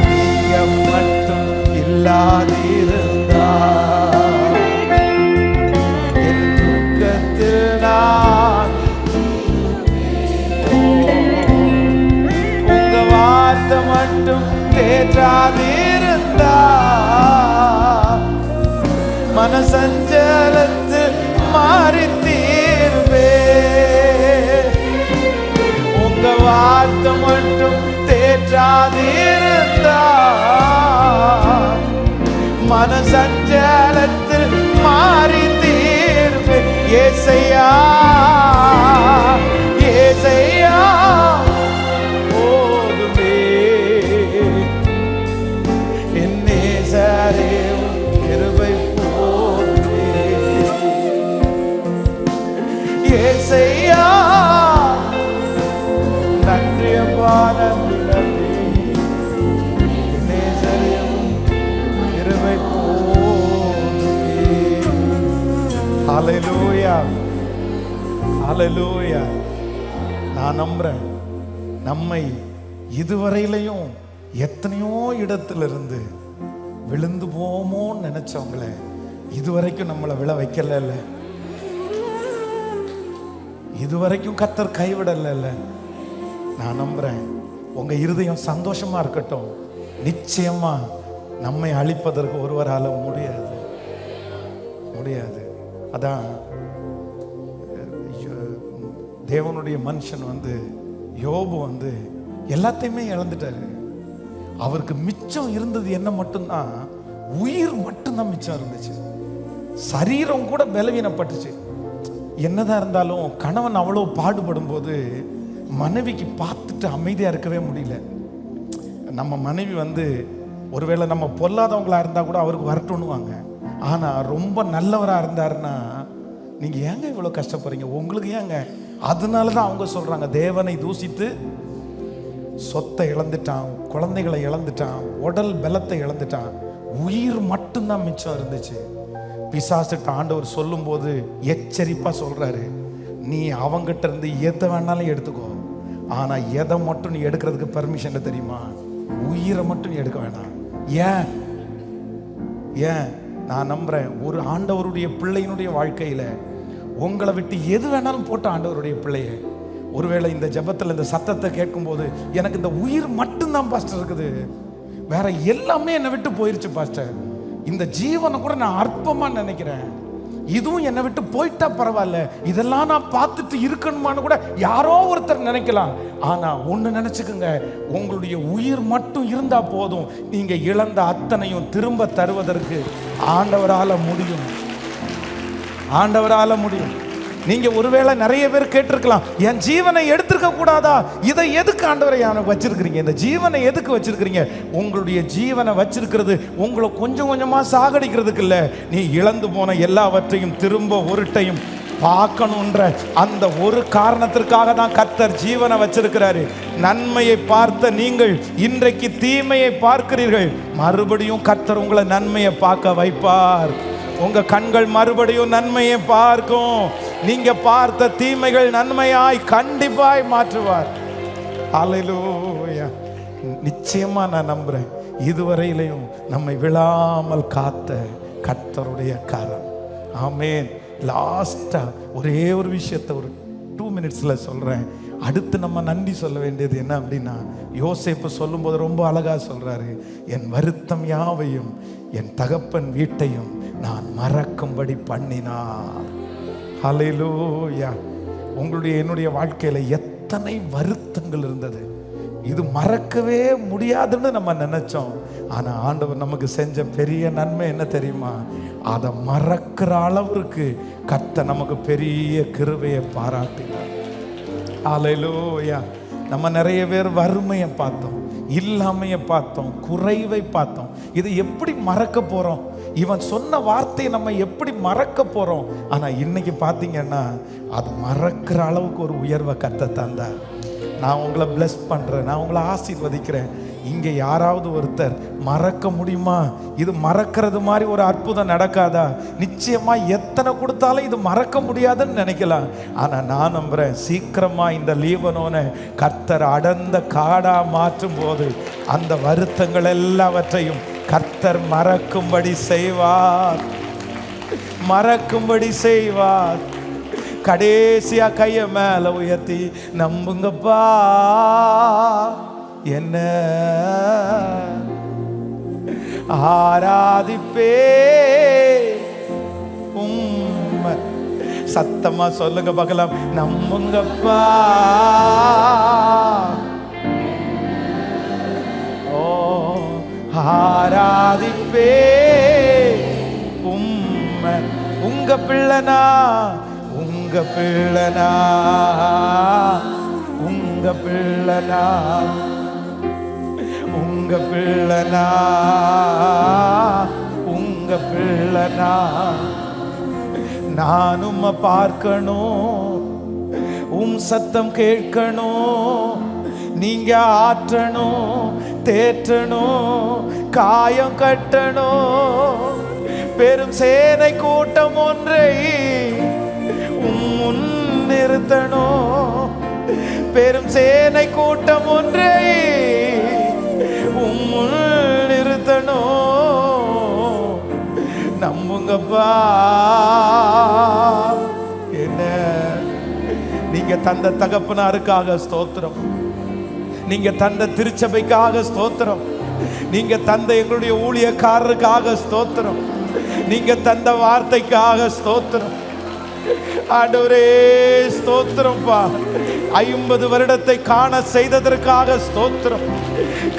நீங்க மட்டும் இல்லாதிருந்தா என் துக்கத்து நான் தேற்றாதிருந்தா மனசஞ்சலத்தில் மாறி தீர்வே. உங்க வார்த்தை மட்டும் தேற்றாதிருந்தா மனசஞ்சலத்தில் மாறி தீர்வே. ஏசையா ஏசையா போதுமே என் நேசரே கிருபை போதுமே. ஏசையா நன்றியப்பா நன்றி நேசரே கிருபை போதுமே. ஹல்லேலூயா ஹல்லேலூயா. நான் நம்புறேன் நம்மை இதுவரையிலையும் எத்தனையோ இடத்துல இருந்து விழுந்து போமோன்னு நினைச்சவங்கள இதுவரைக்கும் நம்மளை விழ வைக்கல. இதுவரைக்கும் கர்த்தர் கைவிடல. நான் நம்புறேன் உங்க இருதயம் சந்தோஷமா இருக்கட்டும். நிச்சயமா நம்மை அழிப்பதற்கு ஒருவரால முடியாது. அதான் தேவனுடைய மனுஷன் யோபு எல்லாத்தையுமே இழந்துட்டாரு. அவருக்கு மிச்சம் இருந்தது என்ன மட்டும்தான், உயிர் மட்டும்தான் மிச்சம் இருந்துச்சு. சரீரம் கூட பலவீனப்பட்டுச்சு. என்னதான் இருந்தாலும் கணவன் அவ்வளோ பாடுபடும் போது மனைவிக்கு பார்த்துட்டு அமைதியா இருக்கவே முடியல. நம்ம மனைவி ஒருவேளை நம்ம பொல்லாதவங்களா இருந்தா கூட அவருக்கு வரட்டும்னுவாங்க. ஆனா ரொம்ப நல்லவரா இருந்தாருன்னா நீங்க ஏங்க இவ்வளவு கஷ்டப்படுறீங்க, உங்களுக்கு ஏங்க? அதனாலதான் அவங்க சொல்றாங்க, தேவனை தூசித்து சொத்தை இழந்துட்டான், குழந்தைகளை இழந்துட்டான், உடல் பலத்தை இழந்துட்டான், உயிர் மட்டும்தான் மிச்சம் இருந்துச்சு. பிசாசுட்ட ஆண்டவர் சொல்லும் போது எச்சரிப்பா சொல்றாரு, நீ அவங்கிட்ட இருந்து எதை வேணாலும் எடுத்துக்கோ, ஆனா எதை மட்டும் நீ எடுக்கிறதுக்கு பர்மிஷன் தெரியுமா? உயிரை மட்டும் நீ எடுக்க வேணாம். ஏன் நான் நம்புறேன் ஒரு ஆண்டவருடைய பிள்ளையினுடைய வாழ்க்கையில உங்களை விட்டு எது வேணாலும் போட்ட ஆண்டவருடைய பிள்ளைய, ஒருவேளை இந்த ஜெபத்தில் இந்த சத்தத்தை கேட்கும் போது எனக்கு இந்த உயிர் மட்டும்தான் பாஸ்டர் இருக்குது, வேற எல்லாமே என்னை விட்டு போயிருச்சு பாஸ்டர், இந்த ஜீவனை கூட நான் அற்பமா நினைக்கிறேன், இதுவும் என்னை விட்டு போயிட்டா பரவாயில்ல, இதெல்லாம் நான் பார்த்துட்டு இருக்கணுமான்னு கூட யாரோ ஒருத்தர் நினைக்கலாம். ஆனா ஒண்ணு நினைச்சுக்குங்க, உங்களுடைய உயிர் மட்டும் இருந்தா போதும், நீங்க இழந்த அத்தனையும் திரும்ப தருவதற்கு ஆண்டவரால முடியும். ஆண்டவரால முடியும். நீங்க ஒருவேளை நிறைய பேர் கேட்டிருக்கலாம், என் ஜீவனை எடுத்திருக்க கூடாதா, இதை எதுக்கு ஆண்டவரை வச்சிருக்கிறீங்க, இந்த ஜீவனை எதுக்கு வச்சிருக்கிறீங்க? உங்களுடைய ஜீவனை வச்சிருக்கிறது உங்களை கொஞ்சம் கொஞ்சமா சாகடிக்கிறதுக்கு இல்ல, நீ இழந்து போன எல்லாவற்றையும் திரும்ப ஒருட்டையும் பார்க்கணுன்ற அந்த ஒரு காரணத்திற்காக தான் கர்த்தர் ஜீவனை வச்சிருக்கிறாரு. நன்மையை பார்த்த நீங்கள் இன்றைக்கு தீமையை பார்க்கிறீர்கள், மறுபடியும் கர்த்தர் உங்களை நன்மையை பார்க்க வைப்பார். உங்க கண்கள் மறுபடியும் நன்மையை பார்க்கும். நீங்க பார்த்த தீமைகள் நன்மையாய் கண்டிப்பாய் மாற்றுவார். ஹல்லேலூயா. நிச்சயமா நான் நம்புறேன், இதுவரையிலையும் நம்மை விழாமல் காத்த கர்த்தருடைய கரம். ஆமென். லாஸ்டா ஒரே ஒரு விஷயத்தை ஒரு 2 minutesல சொல்றேன். அடுத்து நம்ம நன்றி சொல்ல வேண்டியது என்ன அப்படின்னா, யோசேப்பு சொல்லும்போது ரொம்ப அழகா சொல்றாரு, என் வருத்தம் யாவையும் என் தகப்பன் வீட்டையும் நான் மறக்கும்படி பண்ணினார். ஹல்லேலூயா. உங்களுடைய என்னுடைய வாழ்க்கையில எத்தனை வருத்தங்கள் இருந்தது, இது மறக்கவே முடியாதுன்னு நம்ம நினைச்சோம். ஆனா ஆண்டவர் நமக்கு செஞ்ச பெரிய நன்மை என்ன தெரியுமா? அதை மறக்கிற அளவிற்கு கர்த்தர் நமக்கு பெரிய கிருபையை பாராட்டினார். ஹல்லேலூயா. நம்ம நிறைய பேர் வறுமையை பார்த்தோம், இல்லாமையை பார்த்தோம், குறைவை பார்த்தோம். இதை எப்படி மறக்க போறோம்? இவன் சொன்ன வார்த்தையை நம்ம எப்படி மறக்க போறோம்? ஆனா இன்னைக்கு பார்த்தீங்கன்னா அது மறக்கிற அளவுக்கு ஒரு உயர்வை கர்த்தர் தந்தார். நான் உங்களை பிளஸ் பண்றேன், நான் உங்களை ஆசீர்வதிக்கிறேன். இங்க யாராவது ஒருத்தர் மறக்க முடியுமா? இது மறக்கிறது மாதிரி ஒரு அற்புதம் நடக்காதா? நிச்சயமா எத்தனை கொடுத்தாலும் இது மறக்க முடியாதுன்னு நினைக்கலாம். ஆனா நான் நம்புறேன், சீக்கிரமா இந்த லீபனோனை கர்த்தர் அடர்ந்த காடா மாற்றும் போது அந்த வருத்தங்கள் எல்லாவற்றையும் கர்த்தர் மறக்கும்படி செய்வார், மறக்கும்படி செய்வார். கடைசியா கைய மேல உயர்த்தி நம்புங்கப்பா, என்ன ஆராதிப்பே உம்மை. சத்தமா சொல்லுங்க பார்க்கலாம். நம்புங்கப்பா. ஓ ஆராதிப்பே உம்மை. உங்க பிள்ளனா, உங்க பிள்ளனா, உங்க பிள்ளனா, உங்க பிள்ளனா, உங்க பிள்ளனா. நான் உம்மை பார்க்கணும், உம் சத்தம் கேட்கணும், நீங்க ஆற்றணும், தேற்றணும், காயம் கட்டணும். பெரும் சேனை கூட்டம் ஒன்றை முன் நிறுத்தணும். பெரும் சேனை கூட்டம் ஒன்றை முன் நிறுத்தணும். நம்புங்கப்பா. என்ன நீங்க தந்த தகப்பனாருக்காக ஸ்தோத்திரம், நீங்க தந்த திருச்சபைக்காக ஸ்தோத்திரம், நீங்க தந்த எங்களுடைய ஊழியக்காரருக்காக ஸ்தோத்திரம், நீங்க தந்த வார்த்தைக்காக ஸ்தோத்திரம். ஆண்டவரே ஸ்தோத்திரம்பா. 50 வருடத்தை காண செய்ததற்காக ஸ்தோத்திரம்,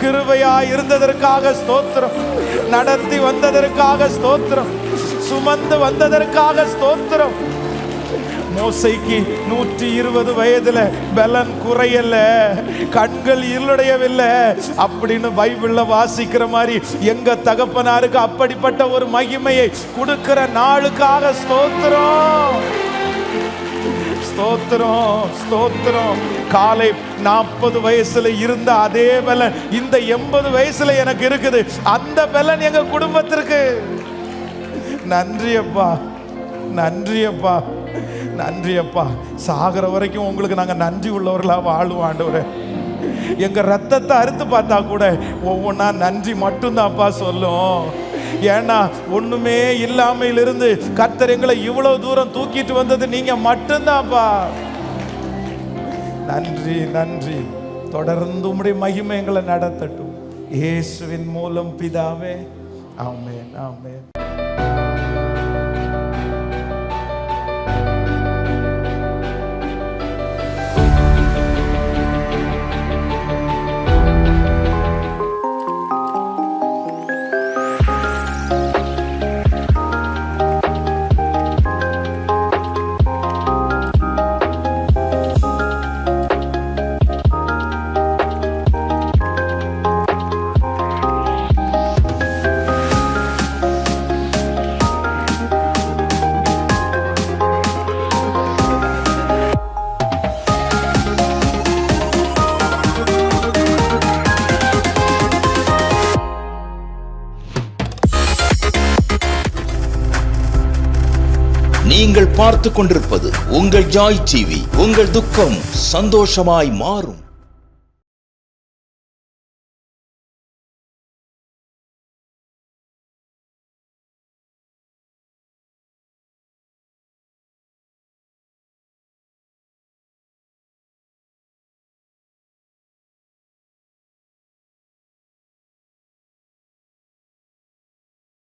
கிருபையா இருந்ததற்காக ஸ்தோத்திரம், நடத்தி வந்ததற்காக ஸ்தோத்திரம், சுமந்து வந்ததற்காக ஸ்தோத்திரம். மோசைக்கு 120 வயதுல பலன் குறையல, கண்கள் இருளடையவில்லை அப்படின்னு பைபிள்ல வாசிக்கிற மாதிரி எங்க தகப்பனாருக்கு அப்படிப்பட்ட ஒரு மகிமையை கொடுக்கிற நாளுக்காக ஸ்தோத்திரம், ஸ்தோத்திரம், ஸ்தோத்திரம். காலை 40 வயசுல இருந்த அதே பலன் இந்த 80 வயசுல எனக்கு இருக்குது. அந்த பலன் எங்க குடும்பத்திற்கு. நன்றி அப்பா, நன்றி அப்பா, நன்றி அப்பா. சாகிற வரைக்கும் உங்களுக்கு நாங்க நன்றி உள்ளவர்களா வாழ்வோம் ஆண்டவரே. எங்க ரத்தத்தை அறுத்து பார்த்தா கூட ஒவ்வொன்றா நன்றி மட்டும்தான்ப்பா சொல்லும். ஏன்னா ஒண்ணுமே இல்லாமையில் இருந்து கர்த்தர் எங்களை இவ்வளவு தூரம் தூக்கிட்டு வந்தது நீங்க மட்டும்தான்ப்பா. நன்றி, நன்றி. தொடர்ந்து உம்முடைய மகிமை எங்களை நடத்தட்டும். இயேசுவின் மூலம் பிதாவே, ஆமென், ஆமென். நீங்கள் பார்த்து கொண்டிருப்பது உங்கள் ஜாய் டிவி. உங்கள் துக்கம் சந்தோஷமாய் மாறும்.